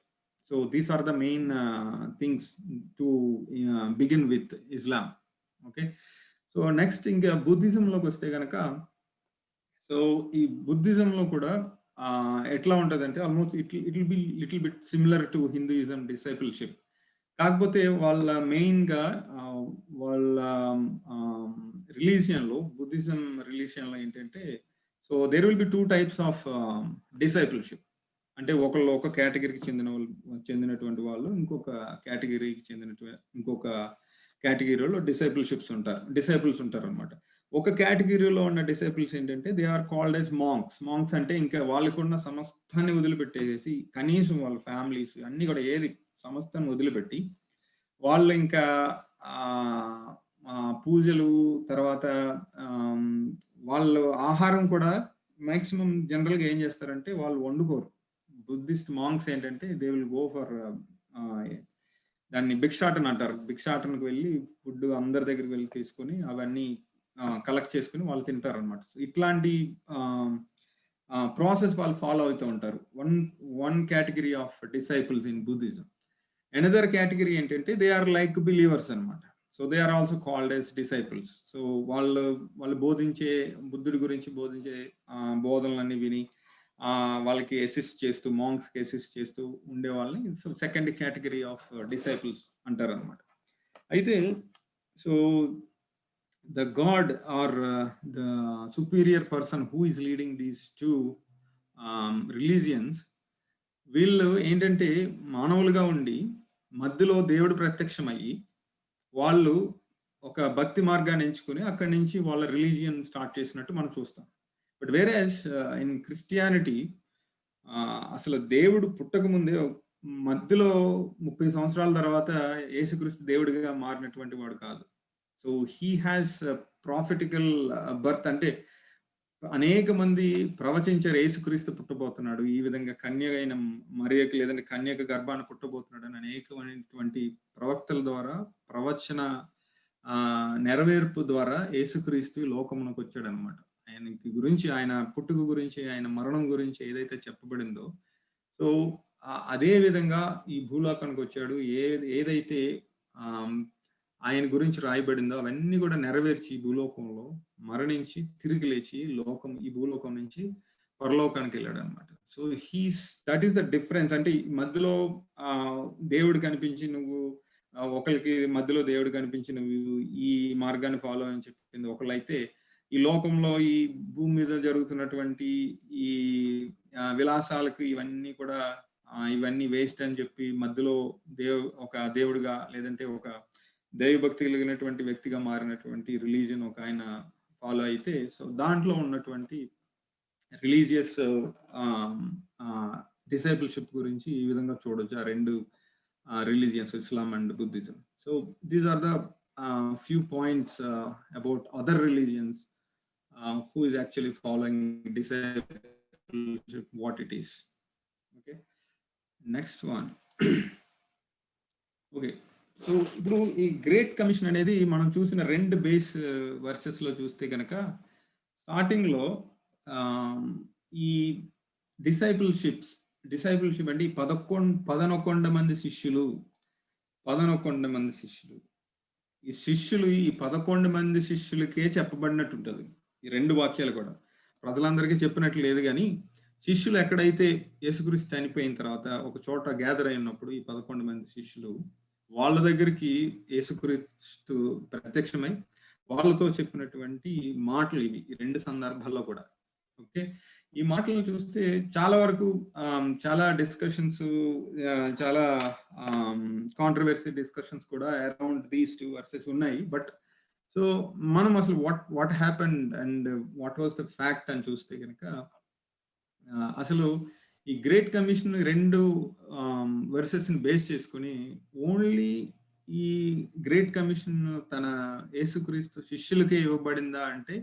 So these are the main things to begin with Islam. Okay, so next ఇంకా బుద్ధిజంలోకి వస్తే కనుక, సో ఈ బుద్ధిజంలో కూడా ఎట్లా ఉంటుందంటే almost it will be little bit similar to Hinduism discipleship. కాకపోతే వాళ్ళ మెయిన్గా వాళ్ళ రిలీజియన్లో, బుద్ధిజం రిలీజియన్లో ఏంటంటే, so there will be 2 types of discipleship. అంటే ఒకళ్ళు ఒక కేటగిరీకి చెందినటువంటి వాళ్ళు ఇంకొక కేటగిరీకి ఇంకొక కేటగిరీలో డిసైపుల్స్ ఉంటారు అనమాట. ఒక కేటగిరీలో ఉన్న డిసైపుల్స్ ఏంటంటే they are called as monks. Monks అంటే ఇంకా వాళ్ళకున్న సమస్తాన్ని వదిలిపెట్టేసి, కనీసం వాళ్ళ ఫ్యామిలీస్ అన్ని కూడా ఏది సమస్తాన్ని వదిలిపెట్టి, వాళ్ళు ఇంకా పూజలు, తర్వాత వాళ్ళు ఆహారం కూడా మాక్సిమం జనరల్గా ఏం చేస్తారంటే వాళ్ళు వండుకోరు. బుద్ధిస్ట్ మాంక్స్ ఏంటంటే దే విల్ గో ఫర్ దాన్ని భిక్షాటన అంటారు. భిక్షాటనకు వెళ్ళి ఫుడ్ అందరి దగ్గరికి వెళ్ళి తీసుకొని అవన్నీ కలెక్ట్ చేసుకుని వాళ్ళు తింటారు అనమాట. సో ఇట్లాంటి ప్రాసెస్ వాళ్ళు ఫాలో అవుతూ ఉంటారు. One category of disciples in Buddhism. Another category ఏంటంటే దే ఆర్ లైక్ బిలీవర్స్ అనమాట. So they are also called as disciples. So వాళ్ళు బుద్ధుడి గురించి బోధించే బోధనలన్నీ విని వాళ్ళకి అసిస్ట్ చేస్తూ, మాంక్స్కి అసిస్ట్ చేస్తూ ఉండే వాళ్ళని so second category of disciples అంటారు అనమాట. అయితే so the God or the superior person who is leading these 2 religions, వీళ్ళు ఏంటంటే మానవులుగా ఉండి మధ్యలో దేవుడు ప్రత్యక్షమయ్యి వాళ్ళు ఒక భక్తి మార్గాన్ని ఎంచుకుని అక్కడి నుంచి వాళ్ళ రిలీజియన్ స్టార్ట్ చేసినట్టు మనం చూస్తాం. బట్ వేరేస్ ఇన్ క్రిస్టియానిటీ అసలు దేవుడు పుట్టక ముందే మధ్యలో 30 సంవత్సరాల తర్వాత యేసుక్రీస్తు దేవుడిగా మారినటువంటి వాడు కాదు. So he has prophetical birth. అంటే అనేక మంది ప్రవచించారు యేసుక్రీస్తు పుట్టబోతున్నాడు, ఈ విధంగా కన్యక అయిన మరియకు లేదంటే కన్యక గర్భాన్ని పుట్టబోతున్నాడు అని అనేకమైనటువంటి ప్రవక్తల ద్వారా ప్రవచన నెరవేర్పు ద్వారా యేసుక్రీస్తు లోకమునకు వచ్చాడు అనమాట. ఆయనకి గురించి, ఆయన పుట్టుక గురించి, ఆయన మరణం గురించి ఏదైతే చెప్పబడిందో, సో అదే విధంగా ఈ భూలోకానికి వచ్చాడు. ఏదైతే ఆయన గురించి రాయబడిందో అవన్నీ కూడా నెరవేర్చి భూలోకంలో మరణించి తిరిగి లేచి ఈ భూలోకం నుంచి పరలోకానికి వెళ్ళాడు అనమాట. So that is the difference. అంటే మధ్యలో దేవుడు కనిపించి నువ్వు ఒకరికి మధ్యలో దేవుడు కనిపించిన ఈ మార్గాన్ని ఫాలో అని చెప్పింది ఒకళ్ళైతే, ఈ లోకంలో ఈ భూమి మీద జరుగుతున్నటువంటి ఈ విలాసాలకు ఇవన్నీ కూడా ఇవన్నీ వేస్ట్ అని చెప్పి మధ్యలో ఒక దేవుడిగా లేదంటే ఒక దైవభక్తి కలిగినటువంటి వ్యక్తిగా మారినటువంటి రిలీజియన్ ఒక ఆయన ఫాలో అయితే, సో దాంట్లో ఉన్నటువంటి రిలీజియస్ డిసైపుల్షిప్ గురించి ఈ విధంగా చూడొచ్చు ఆ రెండు religions, Islam and Buddhism. So these are the few points about other religions who is actually following discipleship, what it is. Okay, next one. Okay, so ఇప్పుడు ఈ గ్రేట్ కమిషన్ అనేది మనం చూసిన రెండు బేస్ వర్సెస్ లో చూస్తే కనుక స్టార్టింగ్ లో ఈ డిసైపుల్షిప్ అంటే ఈ 11 మంది శిష్యులు ఈ 11 మంది శిష్యులకే చెప్పబడినట్టు ఉంటుంది ఈ రెండు వాక్యాలు కూడా. ప్రజలందరికీ చెప్పినట్లు లేదు, కానీ శిష్యులు ఎక్కడైతే యేసుక్రీస్తు చనిపోయిన తర్వాత ఒక చోట గ్యాదర్ అయినప్పుడు ఈ 11 మంది శిష్యులు వాళ్ళ దగ్గరికి యేసుక్రీస్తు ప్రత్యక్షమై వాళ్ళతో చెప్పినటువంటి మాటలు ఇవి ఈ రెండు సందర్భాల్లో కూడా. ఓకే, ఈ మాటలను చూస్తే చాలా వరకు చాలా డిస్కషన్స్, చాలా కాంట్రవర్సీ డిస్కషన్స్ కూడా అరౌండ్ దీస్ టూ వర్సెస్ ఉన్నాయి. బట్ సో మనం అసలు what happened and what was the fact అని చూస్తే కనుక అసలు ఈ గ్రేట్ కమిషన్ రెండు వర్సెస్ ని బేస్ చేసుకుని ఓన్లీ ఈ గ్రేట్ కమిషన్ తన యేసుక్రీస్తు శిష్యులకే ఇవ్వబడిందా అంటే,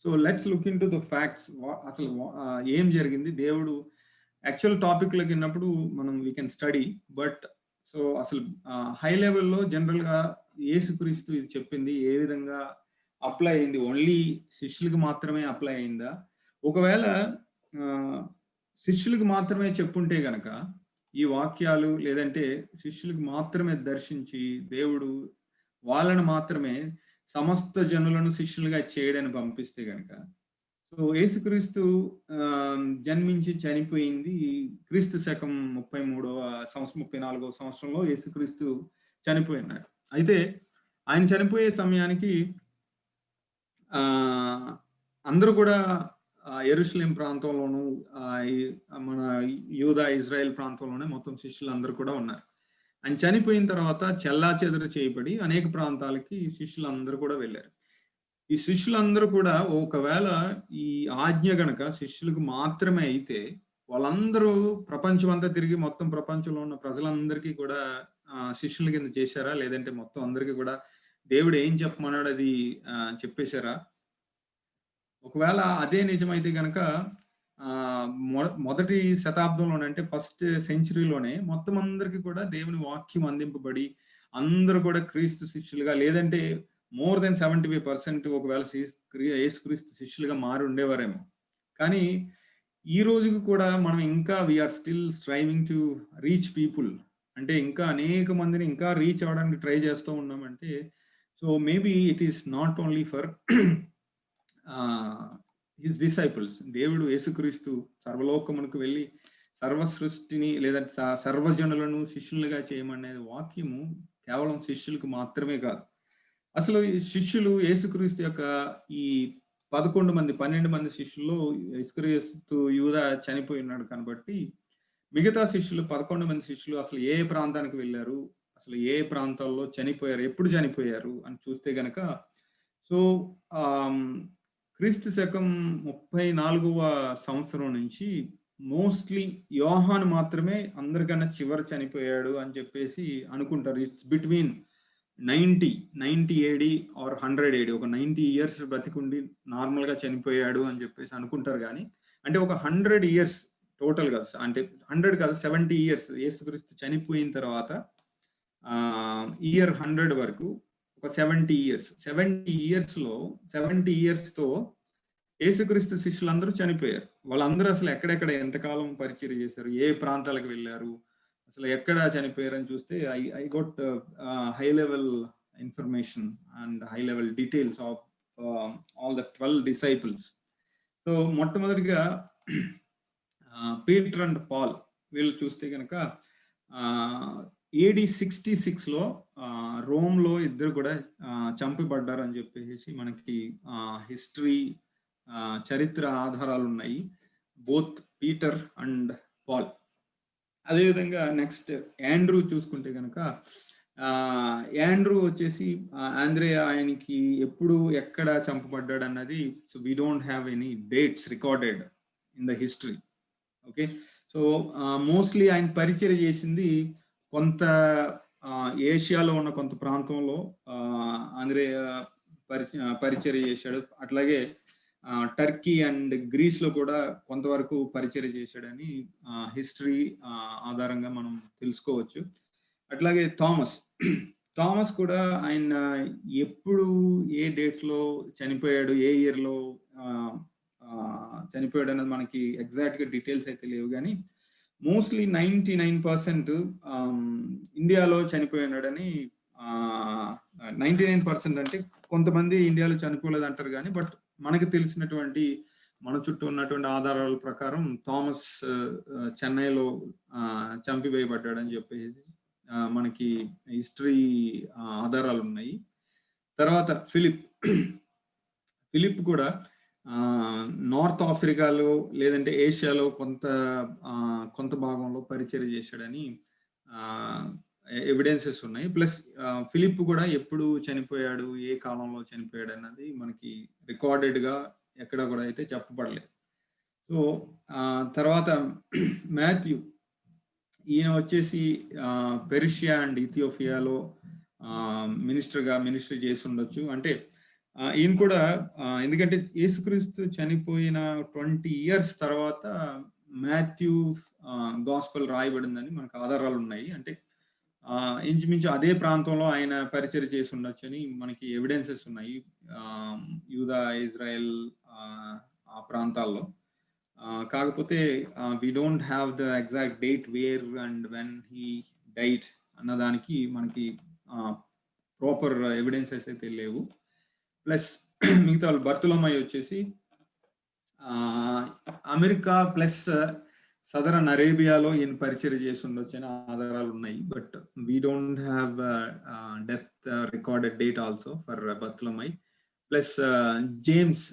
so let's look in to the facts. అసలు ఏం జరిగింది, దేవుడు యాక్చువల్ టాపిక్ లోకి వెళ్ళినప్పుడు మనం we can study. But so అసలు హై లెవెల్లో జనరల్ గా యేసుక్రీస్తు ఇది చెప్పింది ఏ విధంగా అప్లై అయింది, ఓన్లీ శిష్యులకు మాత్రమే అప్లై అయిందా? ఒకవేళ శిష్యులకు మాత్రమే చెప్పుంటే గనక ఈ వాక్యాలు, లేదంటే శిష్యులకు మాత్రమే దర్శించి దేవుడు వాళ్ళను మాత్రమే సమస్త జనులను శిష్యులుగా చేయడానికి పంపిస్తే గనక, సో యేసుక్రీస్తు జన్మించి చనిపోయింది క్రీస్తు శకం 34వ సంవత్సరంలో యేసుక్రీస్తు చనిపోయినాడు. అయితే ఆయన చనిపోయే సమయానికి అందరూ కూడా యెరూషలేం ప్రాంతంలోను మన యూదా ఇజ్రాయెల్ ప్రాంతంలోనే మొత్తం శిష్యులు అందరూ కూడా ఉన్నారు. ఆయన చనిపోయిన తర్వాత చెల్లాచెదరు చేయబడి అనేక ప్రాంతాలకి శిష్యులందరూ కూడా వెళ్ళారు. ఈ శిష్యులందరూ కూడా ఒకవేళ ఈ ఆజ్ఞ గనక శిష్యులకు మాత్రమే అయితే వాళ్ళందరూ ప్రపంచం అంతా తిరిగి మొత్తం ప్రపంచంలో ఉన్న ప్రజలందరికీ కూడా శిష్యుల కింద చేశారా, లేదంటే మొత్తం అందరికీ కూడా దేవుడు ఏం చెప్పమన్నాడు అది చెప్పేశారా? ఒకవేళ అదే నిజమైతే గనక మొదటి శతాబ్దంలోనే, అంటే ఫస్ట్ సెంచరీలోనే మొత్తం అందరికి కూడా దేవుని వాక్యం అందింపబడి అందరూ కూడా క్రీస్తు శిష్యులుగా, లేదంటే మోర్ దెన్ 75% ఒకవేళ యేసుక్రీస్తు శిష్యులుగా మారి ఉండేవారేమో. కానీ ఈ రోజుకి కూడా మనం ఇంకా we are still striving to reach people, అంటే ఇంకా అనేక మందిని ఇంకా రీచ్ అవ్వడానికి ట్రై చేస్తూ ఉన్నామంటే, so maybe it is not only for his disciples. దేవుడు యేసుక్రీస్తు సర్వలోకమునకు వెళ్ళి సర్వ సృష్టిని లేదా సర్వజనులను శిష్యులుగా చేయమనేది వాక్యము కేవలం శిష్యులకు మాత్రమే కాదు. అసలు శిష్యులు యేసుక్రీస్తు యొక్క ఈ 12 మంది శిష్యుల్లో యేసుక్రీస్తు యూదా చనిపోయి ఉన్నాడు కాబట్టి మిగతా శిష్యులు 11 మంది శిష్యులు అసలు ఏ ప్రాంతానికి వెళ్ళారు, అసలు ఏ ప్రాంతాల్లో చనిపోయారు, ఎప్పుడు చనిపోయారు అని చూస్తే గనక, సో క్రీస్తు శకం 34వ సంవత్సరం నుంచి మోస్ట్లీ యోహాను మాత్రమే అందరికన్నా చివరి చనిపోయాడు అని చెప్పేసి అనుకుంటారు. It's between 90 AD or 100 AD, ఒక 90 years బ్రతికుండి నార్మల్ గా చనిపోయాడు అని చెప్పేసి అనుకుంటారు. కానీ అంటే ఒక 100 years టోటల్ గా, అంటే 100 కాదు 70 years యేసుక్రీస్తు చనిపోయిన తర్వాత ఇయర్ 100 వరకు ఒక 70 years తో యేసుక్రీస్తు శిష్యులందరూ చనిపోయారు. వాళ్ళందరూ అసలు ఎక్కడెక్కడ ఎంతకాలం పరిచర్య చేశారు, ఏ ప్రాంతాలకు వెళ్ళారు, అసలు ఎక్కడ చనిపోయారు అని చూస్తే I got high level information and high level details of all the 12 disciples. So మొట్టమొదటిగా పీటర్ అండ్ పాల్ వీళ్ళు చూస్తే కనుక AD 66లో రోమ్లో ఇద్దరు కూడా చంపబడ్డారు అని చెప్పేసి మనకి హిస్టరీ చరిత్ర ఆధారాలు ఉన్నాయి, బోత్ పీటర్ అండ్ పాల్. అదేవిధంగా నెక్స్ట్ యాండ్రూ చూసుకుంటే కనుక యాండ్రూ వచ్చేసి ఆంద్రేయ ఆయనకి ఎప్పుడు ఎక్కడ చంపబడ్డాడు అన్నది, so we don't have any dates recorded in the history. Okay, so mostly ఆయన పరిచయం చేసింది కొంత ఏషియాలో ఉన్న కొంత ప్రాంతంలో ఆంద్రేయ పరిచయం చేశాడు. అట్లాగే టర్కీ అండ్ గ్రీస్ లో కూడా కొంతవరకు పరిచయం చేశాడని హిస్టరీ ఆధారంగా మనం తెలుసుకోవచ్చు. అట్లాగే థామస్ కూడా ఆయన ఎప్పుడు ఏ డేట్ లో చనిపోయాడు, ఏ ఇయర్ లో చనిపోయాడు అనేది మనకి ఎగ్జాక్ట్ గా డీటెయిల్స్ అయితే లేవు, కానీ మోస్ట్లీ 99% ఇండియాలో చనిపోయినాడని 99% అంటే కొంతమంది ఇండియాలో చనిపోలేదు అంటారు కానీ, బట్ మనకి తెలిసినటువంటి మన చుట్టూ ఉన్నటువంటి ఆధారాల ప్రకారం థామస్ చెన్నైలో చంపివేయబడ్డాడని చెప్పేసి మనకి హిస్టరీ ఆధారాలు ఉన్నాయి. తర్వాత ఫిలిప్ కూడా నార్త్ ఆఫ్రికాలో లేదంటే ఏషియాలో కొంత భాగంలో పరిచయం చేశాడని ఎవిడెన్సెస్ ఉన్నాయి. ప్లస్ ఫిలిప్ కూడా ఎప్పుడు చనిపోయాడు, ఏ కాలంలో చనిపోయాడు అన్నది మనకి రికార్డెడ్ గా ఎక్కడ కూడా అయితే చెప్పబడలేదు. సో తర్వాత మాథ్యూ, ఈయన వచ్చేసి పెర్షియా అండ్ ఇథియోపియాలో మినిస్ట్రీ చేసి ఉండొచ్చు. అంటే ఈయన కూడా ఎందుకంటే యేసుక్రీస్తు చనిపోయిన 20 years తర్వాత మాథ్యూ గాస్పెల్ రాయబడిందని మనకు ఆధారాలు ఉన్నాయి. అంటే ఇంచుమించు అదే ప్రాంతంలో ఆయన పరిచయం చేసి ఉండొచ్చు అని మనకి ఎవిడెన్సెస్ ఉన్నాయి, యూదా, ఇజ్రాయెల్ ఆ ప్రాంతాల్లో. కాకపోతే we don't have the exact date where and when he died అన్నదానికి మనకి ప్రాపర్ ఎవిడెన్సెస్ అయితే లేవు. ప్లస్ మిగతా బర్తులమై వచ్చేసి అమెరికా ప్లస్ సదరన్ అరేబియాలో ఈయన పరిచయం చేసి ఉండొచ్చు అని ఆధారాలు ఉన్నాయి, but we don't have death recorded date also for Bartholomew. Plus James,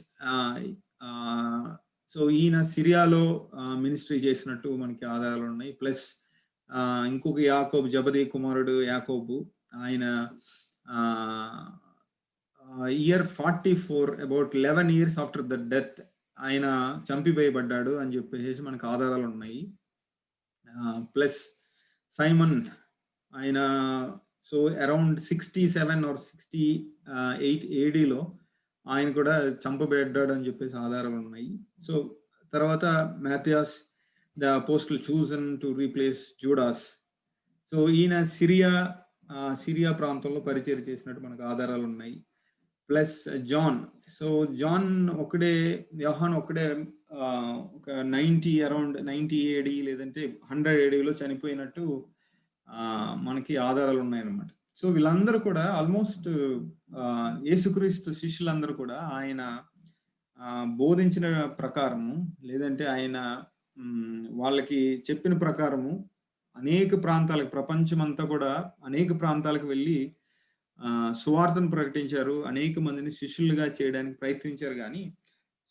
so ఈయన సిరియాలో మినిస్ట్రీ చేసినట్టు మనకి ఆధారాలు ఉన్నాయి. ప్లస్ ఇంకొక యాకోబు, జబదీ కుమారుడు యాకోబు, ఆయన year 44 about 11 years after the death ఆయన చంపివేయబడ్డాడు అని చెప్పేసి మనకు ఆధారాలు ఉన్నాయి. ప్లస్ సైమన్, ఆయన సో అరౌండ్ 67 or 68 ADలో ఆయన కూడా చంపబడ్డాడు అని చెప్పేసి ఆధారాలు ఉన్నాయి. సో తర్వాత Matthias, the apostle chosen to replace Judas, so ఈయన సిరియా ప్రాంతంలో పరిచయం చేసినట్టు మనకు ఆధారాలు ఉన్నాయి. ప్లస్ జాన్, సో జాన్ ఒకడే, యోహాన్ ఒకడే ఒక 90 అరౌండ్ 90 AD లేదంటే 100 ADలో చనిపోయినట్టు మనకి ఆధారాలు ఉన్నాయన్నమాట. సో వీళ్ళందరూ కూడా ఆల్మోస్ట్ యేసుక్రీస్తు శిష్యులందరూ కూడా ఆయన బోధించిన ప్రకారము లేదంటే ఆయన వాళ్ళకి చెప్పిన ప్రకారము అనేక ప్రాంతాలకు, ప్రపంచమంతా కూడా అనేక ప్రాంతాలకు వెళ్ళి సువార్తను ప్రకటించారు, అనేక మందిని శిష్యులుగా చేయడానికి ప్రయత్నించారు. కానీ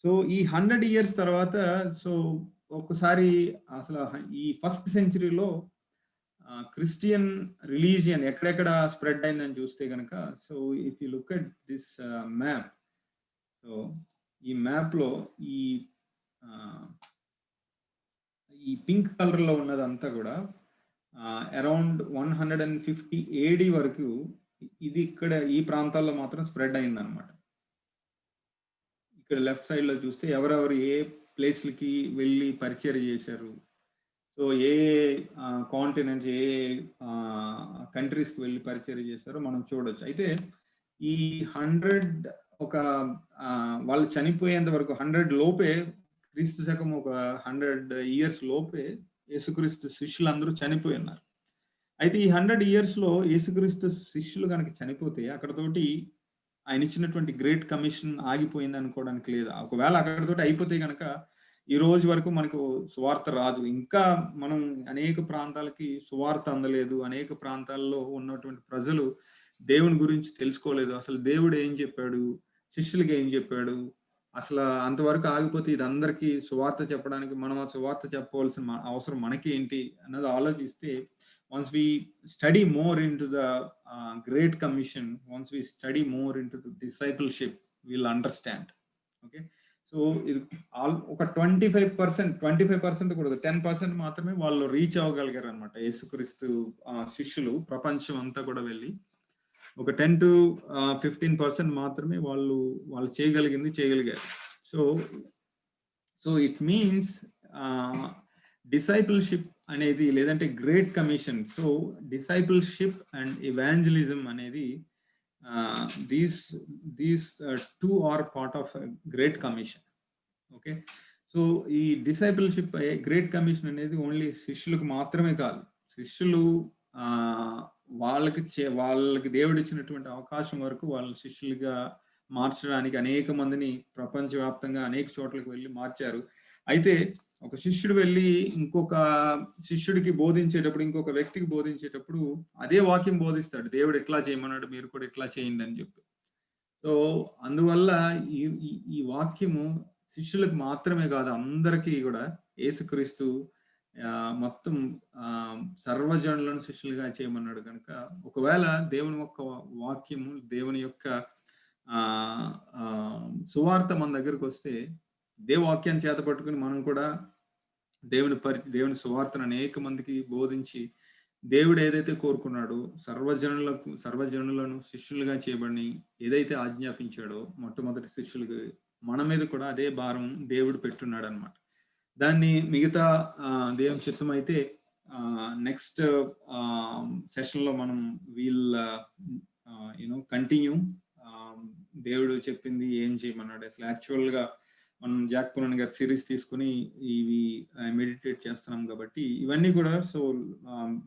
సో ఈ 100 years తర్వాత, సో ఒక్కసారి అసలు ఈ ఫస్ట్ సెంచరీలో క్రిస్టియన్ రిలీజియన్ ఎక్కడెక్కడ స్ప్రెడ్ అయిందని చూస్తే కనుక, so if you look at this map, so ఈ మ్యాప్ లో ఈ పింక్ కలర్ లో ఉన్నదంతా కూడా అరౌండ్ 150 AD వరకు ఇది ఇక్కడ ఈ ప్రాంతాల్లో మాత్రం స్ప్రెడ్ అయింది అనమాట. ఇక్కడ లెఫ్ట్ సైడ్ లో చూస్తే ఎవరెవరు ఏ ప్లేస్లకి వెళ్ళి పరిచయం చేశారు, సో ఏ కాంటినెంట్స్, ఏ కంట్రీస్కి వెళ్ళి పరిచయం చేశారో మనం చూడొచ్చు. అయితే ఈ 100 వాళ్ళు చనిపోయేంత వరకు 100 లోపే, క్రీస్తు శకం ఒక 100 years లోపే యేసుక్రీస్తు శిష్యులందరూ చనిపోయి ఉన్నారు. అయితే ఈ 100 years లో యేసుక్రీస్తు శిష్యులు కనుక చనిపోతే అక్కడతోటి ఆయన ఇచ్చినటువంటి గ్రేట్ కమిషన్ ఆగిపోయింది అనుకోవడానికి లేదు. ఒకవేళ అక్కడతోటి అయిపోతే కనుక ఈ రోజు వరకు మనకు సువార్త రాదు. ఇంకా మనం అనేక ప్రాంతాలకి సువార్త అందలేదు. అనేక ప్రాంతాల్లో ఉన్నటువంటి ప్రజలు దేవుని గురించి తెలుసుకోలేదు. అసలు దేవుడు ఏం చెప్పాడు? శిష్యులకి ఏం చెప్పాడు? అసలు అంతవరకు ఆగిపోతే ఇది అందరికీ సువార్త చెప్పడానికి మనం ఆ సువార్త చెప్పవలసిన అవసరం మనకి ఏంటి అన్నది ఆలోచిస్తే, once we study more into the Great Commission, once we study more into the discipleship, we'll understand. Okay, so ఇది ఒక 25% కూడా 10% మాత్రమే వాళ్ళు రీచ్ అవ్వగలిగారు అనమాట. యేసుక్రీస్తు శిష్యులు ప్రపంచం అంతా కూడా వెళ్ళి ఒక 10 to 15% మాత్రమే వాళ్ళు చేయగలిగారు. సో ఇట్ మీన్స్ డిసైపుల్షిప్ అనేది, లేదంటే great commission. So discipleship and evangelism అనేది these two are part of a great commission. Okay, so ఈ డిసైపుల్షిప్ గ్రేట్ కమిషన్ అనేది ఓన్లీ శిష్యులకు మాత్రమే కాదు. శిష్యులు వాళ్ళకి దేవుడు ఇచ్చినటువంటి అవకాశం వరకు వాళ్ళ శిష్యులుగా మార్చడానికి అనేక మందిని ప్రపంచవ్యాప్తంగా అనేక చోట్లకు వెళ్ళి మార్చారు. అయితే ఒక శిష్యుడు వెళ్ళి ఇంకొక శిష్యుడికి బోధించేటప్పుడు, ఇంకొక వ్యక్తికి బోధించేటప్పుడు అదే వాక్యం బోధిస్తాడు. దేవుడు ఎట్లా చేయమన్నాడు, మీరు కూడా ఎట్లా చేయండి అని చెప్పి. సో అందువల్ల ఈ వాక్యము శిష్యులకు మాత్రమే కాదు, అందరికీ కూడా యేసుక్రీస్తు మొత్తం సర్వజనులను శిష్యులుగా చేయమన్నాడు కనుక, ఒకవేళ దేవుని యొక్క వాక్యము, దేవుని యొక్క సువార్త మన దగ్గరకు వస్తే, వాక్యాన్ని చేత పట్టుకుని మనం కూడా దేవుని సువార్తను అనేక మందికి బోధించి, దేవుడు ఏదైతే కోరుకున్నాడో సర్వజనులను శిష్యులుగా చేయబడి ఏదైతే ఆజ్ఞాపించాడో మొట్టమొదటి శిష్యులకి, మన మీద కూడా అదే భారం దేవుడు పెట్టున్నాడు అనమాట. దాన్ని మిగతా దేవుని చిత్తం అయితే నెక్స్ట్ సెషన్ లో మనం కంటిన్యూ దేవుడు చెప్పింది ఏం చేయమన్నాడు. అసలు యాక్చువల్ గా మనం జాక్ పునన్ గారి సిరీస్ తీసుకుని ఇవి మెడిటేట్ చేస్తున్నాం కాబట్టి ఇవన్నీ కూడా. So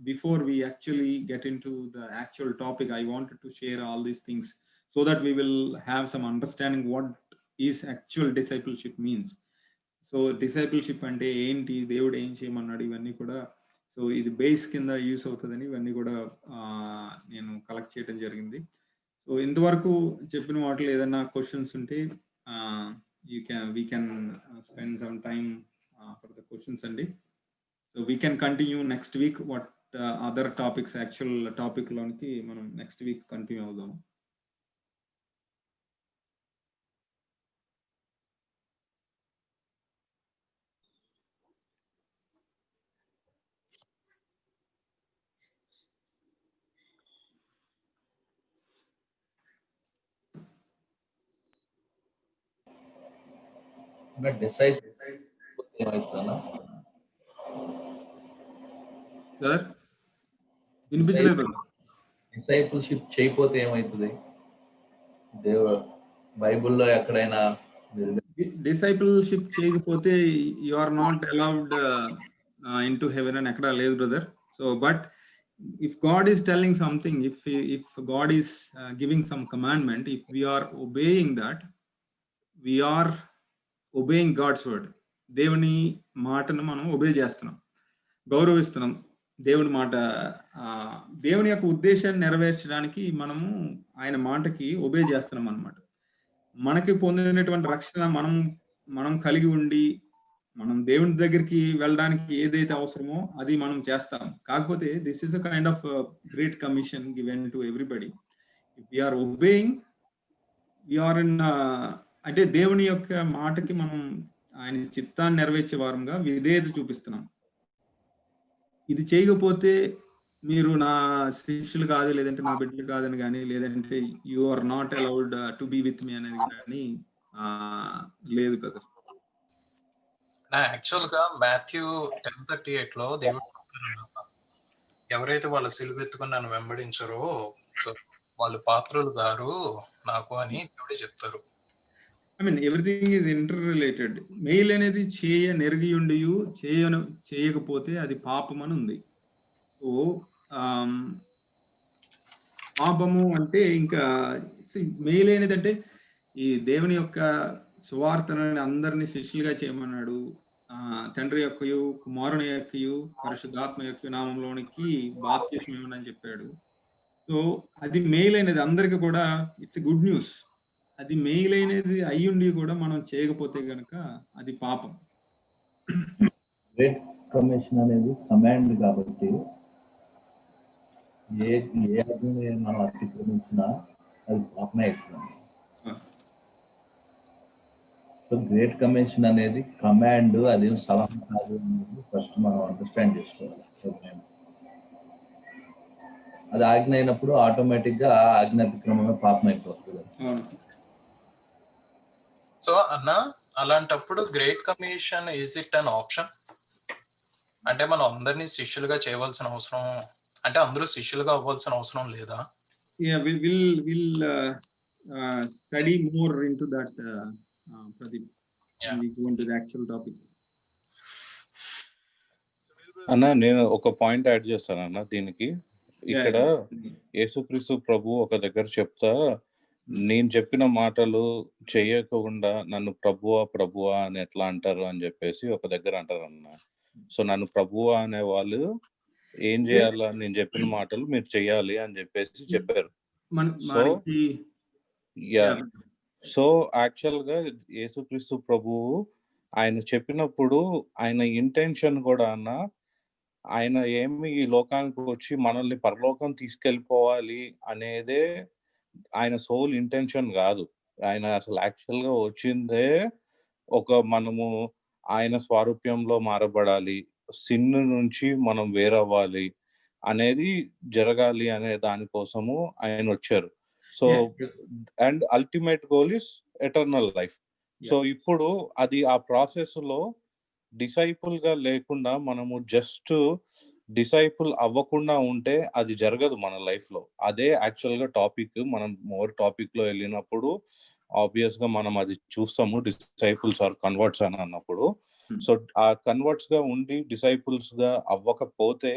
before we actually get into the actual topic, I wanted to share all these things so that we will have some understanding what is actual discipleship means. So discipleship అంటే ఏంటి, దేవుడు ఏం చేయమన్నాడు, ఇవన్నీ కూడా. So ఇది base కింద use అవుతుందని ఇవన్నీ కూడా నేను కలెక్ట్ చేయడం జరిగింది. సో ఇంతవరకు చెప్పిన వాటిలో ఏదైనా క్వశ్చన్స్ ఉంటే we can spend some time for the questions అండి. So we can continue next week what other topics, actual topic లోనికి మనం నెక్స్ట్ వీక్ కంటిన్యూ అవుదాం. సార్ వినిపించలేదు. డిసైపుల్షిప్ చేయకపోతే ఏమవుతుంది? దేవుడు బైబిల్లో ఎక్కడైనా డిసైపుల్షిప్ చేయకపోతే you are not allowed into heaven అని ఎక్కడ లేదు brother. So but if God is telling something, if God is giving some commandment, if we are obeying that, we are obeying God's word. దేవుని మాటను మనం obey చేస్తున్నాం, గౌరవిస్తున్నాం. దేవుని మాట, దేవుని యొక్క ఉద్దేశాన్ని నెరవేర్చడానికి మనము ఆయన మాటకి ఒబే చేస్తున్నాం అన్నమాట. మనకి పొందినటువంటి రక్షణ మనం కలిగి ఉండి మనం దేవుని దగ్గరికి వెళ్ళడానికి ఏదైతే అవసరమో అది మనం చేస్తాం. కాకపోతే this is a kind of great commission given to everybody. If we are obeying, we are in, అంటే దేవుని యొక్క మాటకి మనం ఆయన చిత్తాన్ని నెరవేర్చే వారంగా విధేయత చూపిస్తున్నాం. ఇది చేయకపోతే మీరు నా శిష్యులు కాదు, లేదంటే నా బిడ్డలు కాదని కానీ, లేదంటే you are not allowed to be with me అనేది కానీ లేదు బ్రదర్. యాక్చువల్ గా మాథ్యూ 10:38 లో దేవుడు ఎవరైతే వాళ్ళ సిలువెత్తుకుని నన్ను వెంబడించారో సో వాళ్ళు పాత్రులు గారు నాకు అని దేవుడే చెప్తారు. I mean everything is inter related. Mail అనేది నెరిగి ఉండి చేయకపోతే అది పాపం అని ఉంది. సో పాపము అంటే ఇంకా మెయిల్ అనేది అంటే ఈ దేవుని యొక్క సువార్తను అందరినీ శిష్యులుగా చేయమన్నాడు. తండ్రి యొక్కయు కుమారుని యొక్కయు పరిశుద్ధాత్మ యొక్క నామంలోనికి బాప్తిస్మం ఇవ్వండి అని చెప్పాడు. సో అది మెయిల్ అయినది అందరికి కూడా ఇట్స్ గుడ్ న్యూస్. అది మెయిల్ అయినది అయ్యుండి కూడా మనం చేయకపోతే గనక అది పాపం. గ్రేట్ కమిషన్ అనేది కమాండ్ కాబట్టి ఏ ఆజ్ఞని మనం అతిక్రమించినా అది పాపమే అవుతుంది. సో గ్రేట్ కమిషన్ అనేది కమాండ్, అదేం సలహా కాదు అనేది ఫస్ట్ మనం అండర్స్టాండ్ చేసుకోవాలి. అది ఆజ్ఞ అయినప్పుడు ఆటోమేటిక్ గా ఆజ్ఞ అతిక్రమమే పాపం అయిపోతుంది. సో అన్న అలాంటప్పుడు great commission is it an option? అంటే మనం అందరినీ శిష్యులుగా చేయవలసిన అవసరం, అంటే అందరూ శిష్యులుగా అవ్వాల్సిన అవసరం లేదా? We'll study more into that, Pradeep. Yeah. We go into the actual topic. అన్న నేను ఒక పాయింట్ యాడ్ చేస్తాను అన్న దీనికి. ఇక్కడ యేసుక్రీస్తు ప్రభు ఒక దగ్గర చెప్తా, నేను చెప్పిన మాటలు చేయకుండా నన్ను ప్రభువా అని ఎట్లా అంటారు అని చెప్పేసి ఒక దగ్గర అంటారు అన్న. సో నన్ను ప్రభువా అనే వాళ్ళు ఏం చేయాలా, నేను చెప్పిన మాటలు మీరు చెయ్యాలి అని చెప్పేసి చెప్పారు. సో యాక్చువల్ గా యేసుక్రీస్తు ప్రభువు ఆయన చెప్పినప్పుడు ఆయన ఇంటెన్షన్ కూడా అన్న, ఆయన ఏమి ఈ లోకానికి వచ్చి మనల్ని పరలోకం తీసుకెళ్ళిపోవాలి అనేదే ఆయన సోల్ ఇంటెన్షన్ కాదు. ఆయన అసలు యాక్చువల్ గా వచ్చిందే మనము ఆయన స్వారూప్యంలో మారబడాలి, సిన్ నుంచి మనం వేరవ్వాలి అనేది జరగాలి అనే దానికోసము ఆయన వచ్చారు. So and ultimate goal is eternal life. So ఇప్పుడు అది ఆ ప్రాసెస్ లో డిసైపుల్ గా లేకుండా మనము జస్ట్ డిసైపుల్ అవ్వకుండా ఉంటే అది జరగదు మన లైఫ్ లో. అదే యాక్చువల్ గా టాపిక్. మనం మోర్ టాపిక్ లో వెళ్ళినప్పుడు ఆబ్వియస్ గా మనం అది చూస్తాము, డిసైపుల్స్ ఆర్ కన్వర్ట్స్ అని అన్నప్పుడు. సో ఆ కన్వర్ట్స్ గా ఉండి డిసైపుల్స్ గా అవ్వకపోతే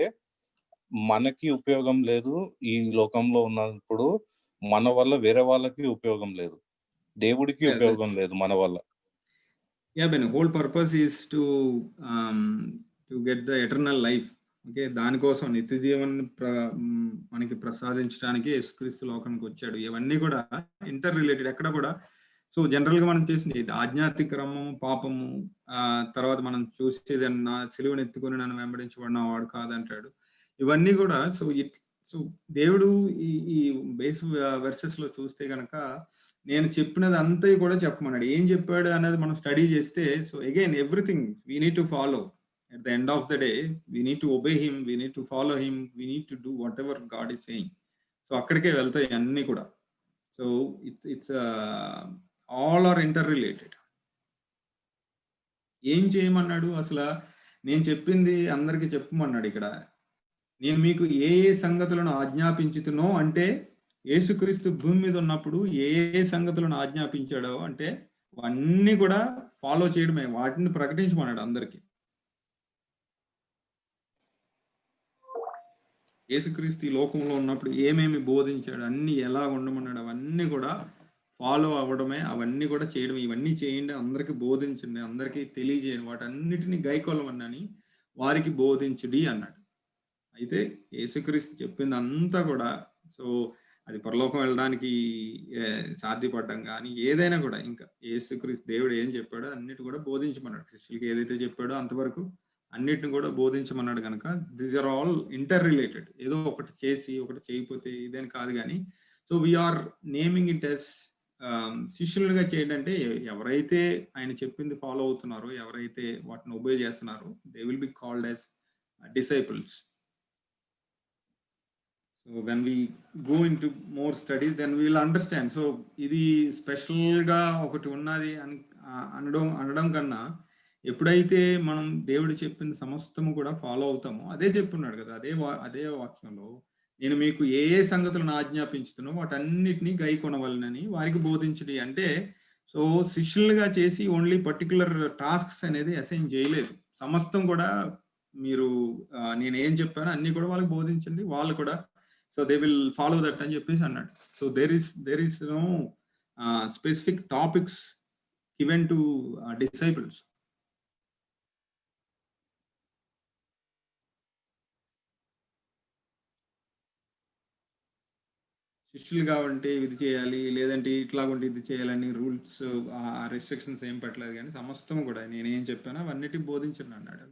మనకి ఉపయోగం లేదు. ఈ లోకంలో ఉన్నప్పుడు మన వల్ల వేరే వాళ్ళకి ఉపయోగం లేదు, దేవుడికి ఉపయోగం లేదు మన వల్ల. Yeah, but the whole purpose is to get the eternal life. Okay, దానికోసం నిత్య జీవన్ మనకి ప్రసాదించడానికి యేసుక్రీస్తు లోకానికి వచ్చాడు. ఇవన్నీ కూడా ఇంటర్ రిలేటెడ్. ఎక్కడ కూడా సో జనరల్ గా మనం చేసింది ఆజ్ఞాతిక్రమము పాపము, తర్వాత మనం చూసేది సిలువను ఎత్తుకొని నన్ను వెంబడించబడిన వాడు కాదంటాడు. ఇవన్నీ కూడా సో దేవుడు ఈ బేస్ వెర్సెస్ లో చూస్తే గనక నేను చెప్పినది అంతా కూడా చెప్పమన్నాడు. ఏం చెప్పాడు అనేది మనం స్టడీ చేస్తే, so again everything we need to follow. At the end of the day, we need to obey him, we need to follow him, we need to do whatever God is saying. So akkadike veltayi anni kuda. So it's all are interrelated. ఏం చేయమన్నాడు అసలు? నేను చెప్పింది అందరికీ చెప్పమన్నాడు. ఇక్కడ నేను మీకు ఏ సంగతులను ఆజ్ఞాపించుతునో అంటే యేసుక్రీస్తు భూమి మీద ఉన్నప్పుడు ఏ సంగతులను ఆజ్ఞాపించాడో అంటే అవన్నీ కూడా ఫాలో చేయడమే, వాటిని ప్రకటించమన్నాడు అందరికీ. యేసుక్రీస్తు ఈ లోకంలో ఉన్నప్పుడు ఏమేమి బోధించాడు, అన్ని ఎలా ఉండమన్నాడు, అవన్నీ కూడా ఫాలో అవ్వడమే, అవన్నీ కూడా చేయడం. ఇవన్నీ చేయండి, అందరికి బోధించండి, అందరికీ తెలియజేయండి, వాటన్నిటిని గైకొలమని వారికి బోధించుడి అన్నాడు. అయితే యేసుక్రీస్తు చెప్పింది అంతా కూడా సో అది పరలోకం వెళ్ళడానికి సాధ్యపడడం కానీ ఏదైనా కూడా ఇంకా యేసుక్రీస్తు దేవుడు ఏం చెప్పాడో అన్నిటి కూడా బోధించమన్నాడు. శిష్యులకి ఏదైతే చెప్పాడో అంతవరకు అన్నిటిని కూడా బోధించమన్నాడు. కనుక these are all interrelated. ఏదో ఒకటి చేసి ఒకటి చేయకపోతే ఇదేని కాదు కానీ so we are naming it as శిష్యులుగా చేయడం అంటే ఎవరైతే ఆయన చెప్పింది ఫాలో అవుతున్నారో, ఎవరైతే వాటిని ఒబే చేస్తున్నారో they will be called as disciples. So when we go into more studies, then we will understand. So ఇది స్పెషల్గా ఒకటి ఉన్నది అని అనడం కన్నా ఎప్పుడైతే మనం దేవుడు చెప్పిన సమస్తము కూడా ఫాలో అవుతామో, అదే చెప్పున్నాడు కదా, అదే వాక్యంలో నేను మీకు ఏ సంగతులను ఆజ్ఞాపించుతున్నో వాటన్నిటినీ గైకొనవలనని వారికి బోధించడి అంటే సో శిష్యులుగా చేసి ఓన్లీ పర్టికులర్ టాస్క్స్ అనేది అసైన్ చేయలేదు. సమస్తం కూడా మీరు నేను ఏం చెప్పానో అన్ని కూడా వాళ్ళకి బోధించండి, వాళ్ళు కూడా so they will follow that అని చెప్పేసి అన్నాడు. So there is no specific topics given to disciples. శిష్యులుగా ఉంటే ఇది చేయాలి, లేదంటే ఇట్లా ఉంటే ఇది చేయాలని రూల్స్, రెస్ట్రిక్షన్స్ ఏం పెట్టలేదు. కానీ సమస్తం కూడా నేనేం చెప్పానో అవన్నిటి బోధించండి అన్నాడు.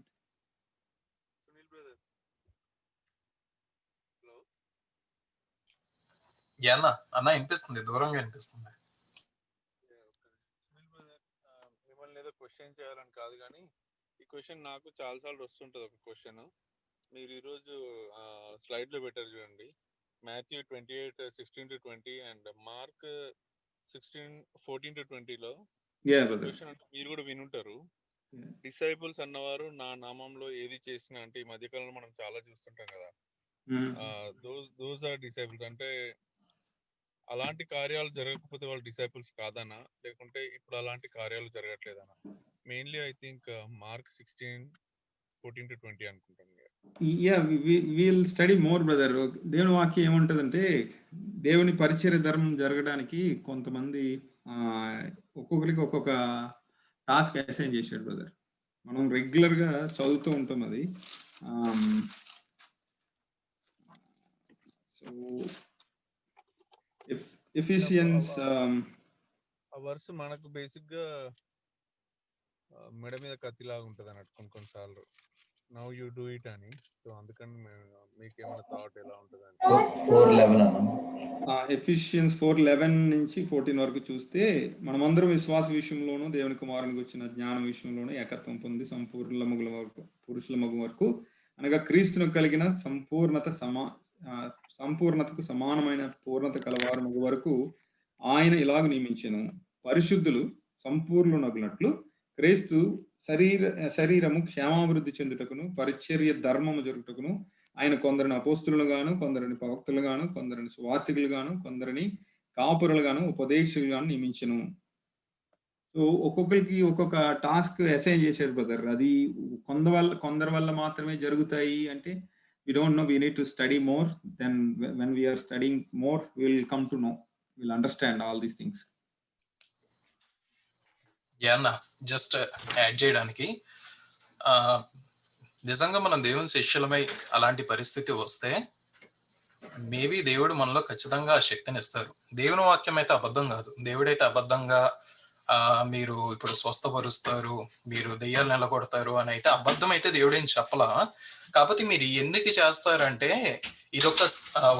యా అన్న, అన్న వినిపిస్తుంది, దూరంగా వినిపిస్తుంది. మిమ్మల్ని ఏదో క్వశ్చన్ చేయాలని కాదు, కానీ ఈ క్వశ్చన్ నాకు చాలాసార్లు వస్తుంటుంది. ఒక క్వశ్చన్ మీరు ఈరోజు స్లైడ్లో పెట్టారు చూడండి, మాథ్యూ 28:16-20 అండ్ మార్క్ 16:14-20లో క్వశ్చన్ అంటే మీరు కూడా వినుంటారు. డిసైపుల్స్ అన్నవారు నా నామంలో ఏది చేసినా, అంటే ఈ మధ్యకాలంలో మనం చాలా చూస్తుంటాం కదా, దోస్ ఆర్ డిసైపుల్స్. అంటే అలాంటి కార్యాలు జరగకపోతే వాళ్ళు డిసైపుల్స్ కాదనా, లేకుంటే ఇప్పుడు అలాంటి కార్యాలు జరగట్లేదనా? మెయిన్లీ ఐ థింక్ మార్క్ 16:14-20 అనుకుంటాను. We'll study more brother. దేవుని వాక్యం ఏముంటదంటే, దేవుని పరిచర్య ధర్మం జరగడానికి కొంతమంది ఒక్కొక్కరికి ఒక్కొక్క టాస్క్ అసైన్ చేశాడు బ్రదర్. మనం రెగ్యులర్ గా చదువుతూ ఉంటాం అది. సో ఎఫిషియన్స్ ఆ వర్స్ మనకు బేసిక్ గా మెడ మీద కత్తిలాగా ఉంటది అన్నట్టు కొన్నిసార్లు, నౌ యూ డూ ఇట్ అని. సో అందుకని మీకు ఏమైనా థాట్ ఎలా ఉంటుంది అని. 4:11 ఎఫిషియన్స్ 4:11 నుంచి 14 వరకు చూస్తే, మనమందరం విశ్వాస విషయంలోను దేవుని కుమారునికి వచ్చిన జ్ఞానం విషయంలోను ఏకత్వం పొంది పురుషుల మగు వరకు అనగా క్రీస్తును కలిగిన సంపూర్ణతకు సమానమైన పూర్ణత కలవారు మగు వరకు ఆయన ఇలాగ నియమించెను. పరిశుద్ధులు సంపూర్ణునగునట్లు క్రీస్తు శరీరము క్షేమాభివృద్ధి చెందుటకును పరిచర్య ధర్మము జరుగుటకును ఆయన కొందరిని అపోస్తులను గాను, కొందరిని ప్రవక్తలు గాను, కొందరిని సువార్తికులు గాను, కొందరిని కాపురులు గాను, ఉపదేశకులు గాను నియమించను. సో ఒక్కొక్కరికి ఒక్కొక్క టాస్క్ అసైన్ చేశాడు బ్రదర్. అది కొందరి వల్ల మాత్రమే జరుగుతాయి అంటే, we don't know, we need to study more. Then when we are studying more, we will come to know, we'll understand all these things. అన్న జస్ట్ యాడ్ చేయడానికి, నిజంగా మనం దేవుని శిష్యులమై అలాంటి పరిస్థితి వస్తే మేబీ దేవుడు మనలో ఖచ్చితంగా ఆ శక్తిని ఇస్తారు. దేవుని వాక్యం అయితే అబద్ధం కాదు. దేవుడైతే అబద్ధంగా మీరు ఇప్పుడు స్వస్థపరుస్తారు, మీరు దెయ్యాలు నిలగొడతారు అని అయితే అబద్ధం అయితే దేవుడేం చెప్పలా. కాకపోతే మీరు ఎందుకు చేస్తారంటే, ఇది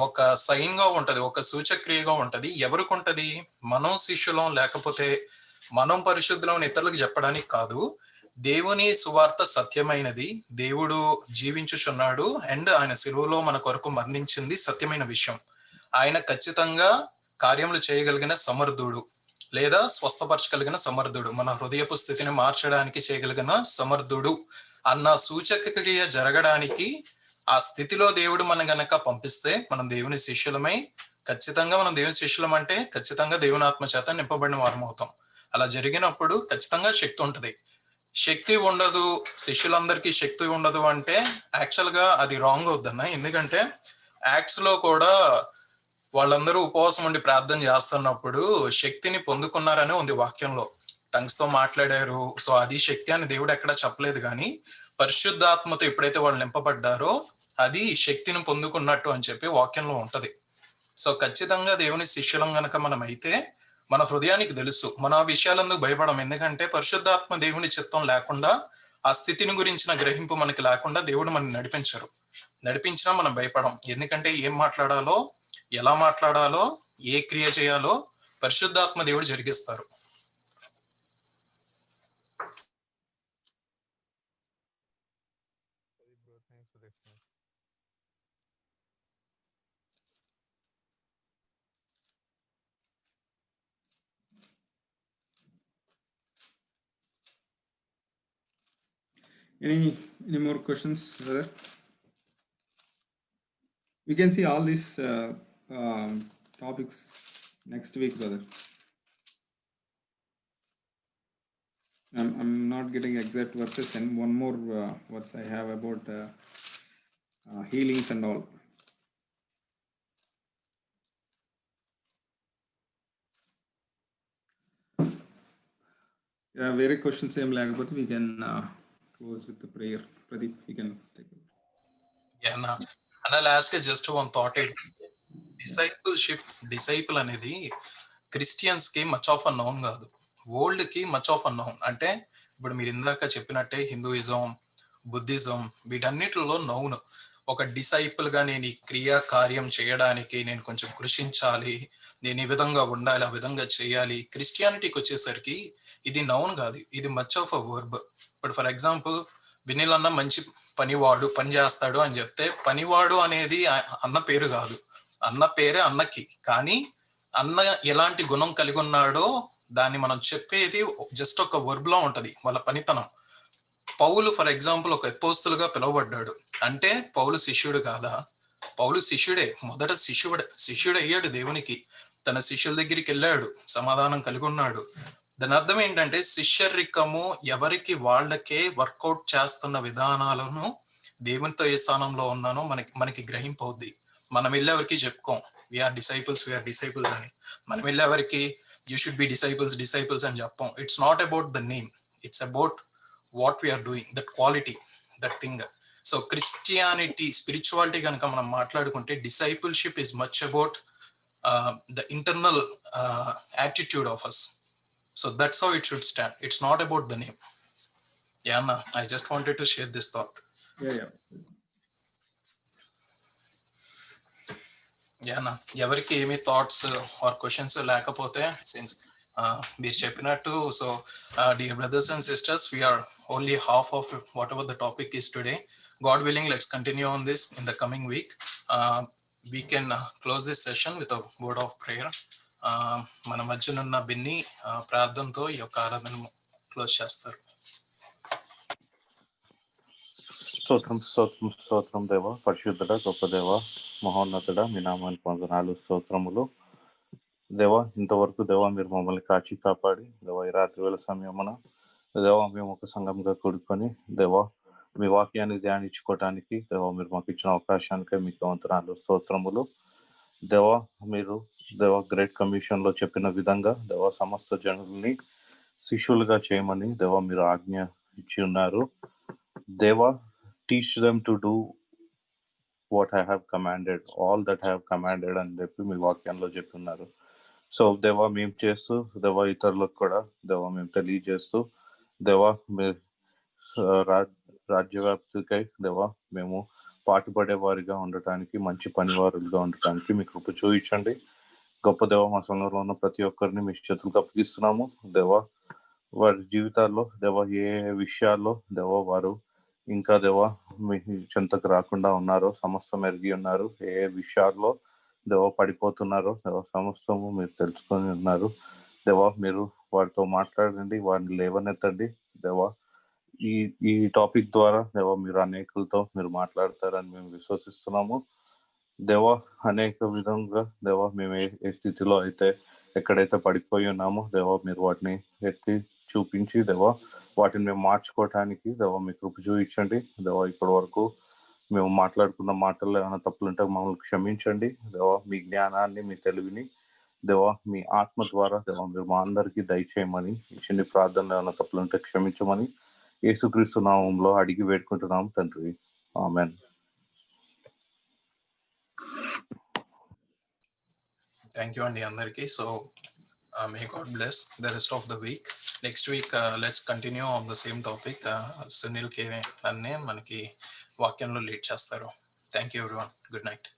ఒక సైన్ గా ఉంటది, ఒక సూచక్రియగా ఉంటది. ఎవరికి ఉంటది? మనం శిష్యులం లేకపోతే మనం పరిశుద్ధులం ఇతరులకు చెప్పడానికి కాదు. దేవుని సువార్త సత్యమైనది, దేవుడు జీవించుచున్నాడు అండ్ ఆయన శిలువలో మన కొరకు మరణించింది సత్యమైన విషయం. ఆయన ఖచ్చితంగా కార్యములు చేయగలిగిన సమర్థుడు, లేదా స్వస్థపరచగలిగిన సమర్థుడు, మన హృదయపు స్థితిని మార్చడానికి చేయగలిగిన సమర్థుడు అన్న సూచక క్రియ జరగడానికి ఆ స్థితిలో దేవుడు మన గనక పంపిస్తే మనం దేవుని శిష్యులమై, ఖచ్చితంగా మనం దేవుని శిష్యులం అంటే ఖచ్చితంగా దేవుని ఆత్మ చేత నింపబడిన వారం అవుతాం. అలా జరిగినప్పుడు ఖచ్చితంగా శక్తి ఉంటది. శక్తి ఉండదు, శిష్యులందరికీ శక్తి ఉండదు అంటే యాక్చువల్ గా అది రాంగ్ అవుద్దన్న. ఎందుకంటే యాక్ట్స్ లో కూడా వాళ్ళందరూ ఉపవాసం ఉండి ప్రార్థన చేస్తున్నప్పుడు శక్తిని పొందుకున్నారని ఉంది వాక్యంలో. టంగ్స్ తో మాట్లాడారు. సో అది శక్తి అని దేవుడు ఎక్కడ చెప్పలేదు. కానీ పరిశుద్ధాత్మతో ఎప్పుడైతే వాళ్ళు నింపబడ్డారో అది శక్తిని పొందుకున్నట్టు అని చెప్పి వాక్యంలో ఉంటది. సో ఖచ్చితంగా దేవుని శిష్యులం గనక మనం అయితే మన హృదయానికి తెలుసు, మన విషయాలందుకు భయపడం. ఎందుకంటే పరిశుద్ధాత్మ దేవుని చిత్తం లేకుండా, ఆ స్థితిని గురించిన గ్రహింపు మనకి లేకుండా దేవుడు మనం నడిపించినా మనం భయపడం. ఎందుకంటే ఏం మాట్లాడాలో, ఎలా మాట్లాడాలో, ఏ క్రియ చేయాలో పరిశుద్ధాత్మ దేవుడు జరిగిస్తారు. Any more questions, brother? We can see all these topics next week, brother. I'm not getting exact verses, and one more verse I have about healings and all. Yeah, very questions same like, but we can close with the prayer. Pradeep, you can take it. Yeah, and I'll ask you just one thought. Disciple అనేది Christians కి much of a noun కాదు, world కి much of a noun. అంటే ఇప్పుడు మీరు ఇందాక చెప్పినట్టే Hinduism, Buddhism వీటన్నిటిలో నౌన్. ఒక డిసైపుల్ గా నేను ఈ క్రియా కార్యం చేయడానికి నేను కొంచెం కృషించాలి, నేను ఈ విధంగా ఉండాలి, ఆ విధంగా చేయాలి. క్రిస్టియానిటీకి వచ్చేసరికి ఇది నౌన్ కాదు, ఇది మచ్ ఆఫ్ అ వర్బ్. ఇప్పుడు ఫర్ ఎగ్జాంపుల్ వినిల్ అన్న మంచి పనివాడు, పని చేస్తాడు అని చెప్తే పనివాడు అనేది అన్న పేరు కాదు, అన్న పేరే అన్నకి. కానీ అన్న ఎలాంటి గుణం కలిగి ఉన్నాడో దాన్ని మనం చెప్పేది జస్ట్ ఒక వర్బ్ లో ఉంటది, వాళ్ళ పనితనం. పౌలు ఫర్ ఎగ్జాంపుల్ ఒక అపోస్తలుగా పిలువబడ్డాడు అంటే పౌలు శిష్యుడు కాదా? పౌలు శిష్యుడే, మొదట శిష్యుడు అయ్యాడు దేవునికి, తన శిష్యుల దగ్గరికి వెళ్ళాడు, సమాధానం కలిగి ఉన్నాడు. దాని అర్థం ఏంటంటే శిష్యరికము ఎవరికి వాళ్ళకే వర్కౌట్ చేస్తున్న విధానాలను దేవునితో ఏ స్థానంలో ఉన్నానో మనకి గ్రహింపవుద్ది. మనం వెళ్ళి ఎవరికి చెప్పుకోం వీఆర్ డిసైపుల్స్ అని. మనం వెళ్ళి ఎవరికి యూ షుడ్ బి డిసైపుల్స్ అని చెప్పాం. It's not about the name, it's about what we are doing, that quality, that thing. So Christianity, spirituality కనుక మనం మాట్లాడుకుంటే discipleship is much about the internal attitude of us. So that's how it should stand. It's not about the name. Yeah, Anna, I just wanted to share this thought. Yeah. Yeah, Anna, ఎవరికి ఏమి thoughts or questions లేకపోతే, since మీరు చెప్పినట్టు, so dear brothers and sisters, we are only half of whatever the topic is today. God willing, let's continue on this in the coming week. We can close this session with a word of prayer. మన మధ్యనున్న బిన్ని ప్రార్థనతో ఈ యొక్క ఆరాధన close చేస్తారు. స్తోత్రం దేవ, పరిశుద్ధుడ, గొప్ప దేవ, మహోన్నతుడ, మీ నామానికి వందనాలు, స్తోత్రములు దేవ. ఇంతవరకు దేవ మీరు మమ్మల్ని కాచి కాపాడి దేవ, ఈ రాత్రి వేళ సమయమున దేవ మేము ఒక సంఘంగా కూడుకొని దేవ మీ వాక్యాన్ని ధ్యానించుకోవటానికి దేవ మీరు మాకు ఇచ్చిన అవకాశానికే మీకు వందనాలు, స్తోత్రములు దేవ. మీరు దేవ గ్రేట్ కమిషన్ లో చెప్పిన విధంగా దేవ సమస్త జనుల్ని శిష్యులుగా చేయమని దేవ మీరు ఆజ్ఞ ఇచ్చి ఉన్నారు. దేవ teach them to do what I have commanded, all that I have commanded అని చెప్పి మీ వాక్యంలో చెప్పి ఉన్నారు. సో దేవ మేము చేస్తూ దేవ ఇతరులకు కూడా దేవ మేము తెలియజేస్తూ దేవ మీరు రాజ్యవ్యాప్తికై దేవ మేము పాటుపడే వారిగా ఉండటానికి, మంచి పనివారులుగా ఉండటానికి మీ కృప చూపించండి. గొప్ప దేవ, మా సంఘంలో ఉన్న ప్రతి ఒక్కరిని మీ చేతులకు అప్పగిస్తున్నాము దేవ. వారి జీవితాల్లో దేవ ఏ విషయాల్లో దేవ వారు ఇంకా దేవ మీ చెంతకు రాకుండా ఉన్నారో సమస్తం ఎరిగి ఉన్నారు. ఏ విషయాల్లో దేవ పడిపోతున్నారో దేవ సమస్తము మీరు తెలుసుకొని ఉన్నారు దేవ. మీరు వారితో మాట్లాడండి, వారిని లేవనెత్తండి దేవ. ఈ టాపిక్ ద్వారా దేవ మీరు అనేకులతో మీరు మాట్లాడతారని మేము విశ్వసిస్తున్నాము దేవ. అనేక విధంగా దేవ మేము ఏ స్థితిలో అయితే ఎక్కడైతే పడిపోయి ఉన్నామో దేవ మీరు వాటిని ఎత్తి చూపించి దేవ వాటిని మేము మార్చుకోవటానికి దేవ మీ కృప చూపించండి దేవ. ఇప్పటి వరకు మేము మాట్లాడుకున్న మాటల్లో ఏమైనా తప్పులుంటే మమ్మల్ని క్షమించండి దేవ. మీ జ్ఞానాన్ని, మీ తెలివిని దేవ మీ ఆత్మ ద్వారా దేవ మీరు మా అందరికీ దయచేయమని, చిన్న ప్రార్థనలు ఏమైనా తప్పులుంటే క్షమించమని యేసుక్రీస్తు నామములో అడిగి వేడుకుంటున్నాము తండ్రి, ఆమేన్. థ్యాంక్ యూ అండి అందరికీ. So may God bless the rest of the week. Next week let's continue on the same topic. Sunil K Anne మనకి వాక్యంలో లీడ్ చేస్తారు. Thank you everyone. Good night.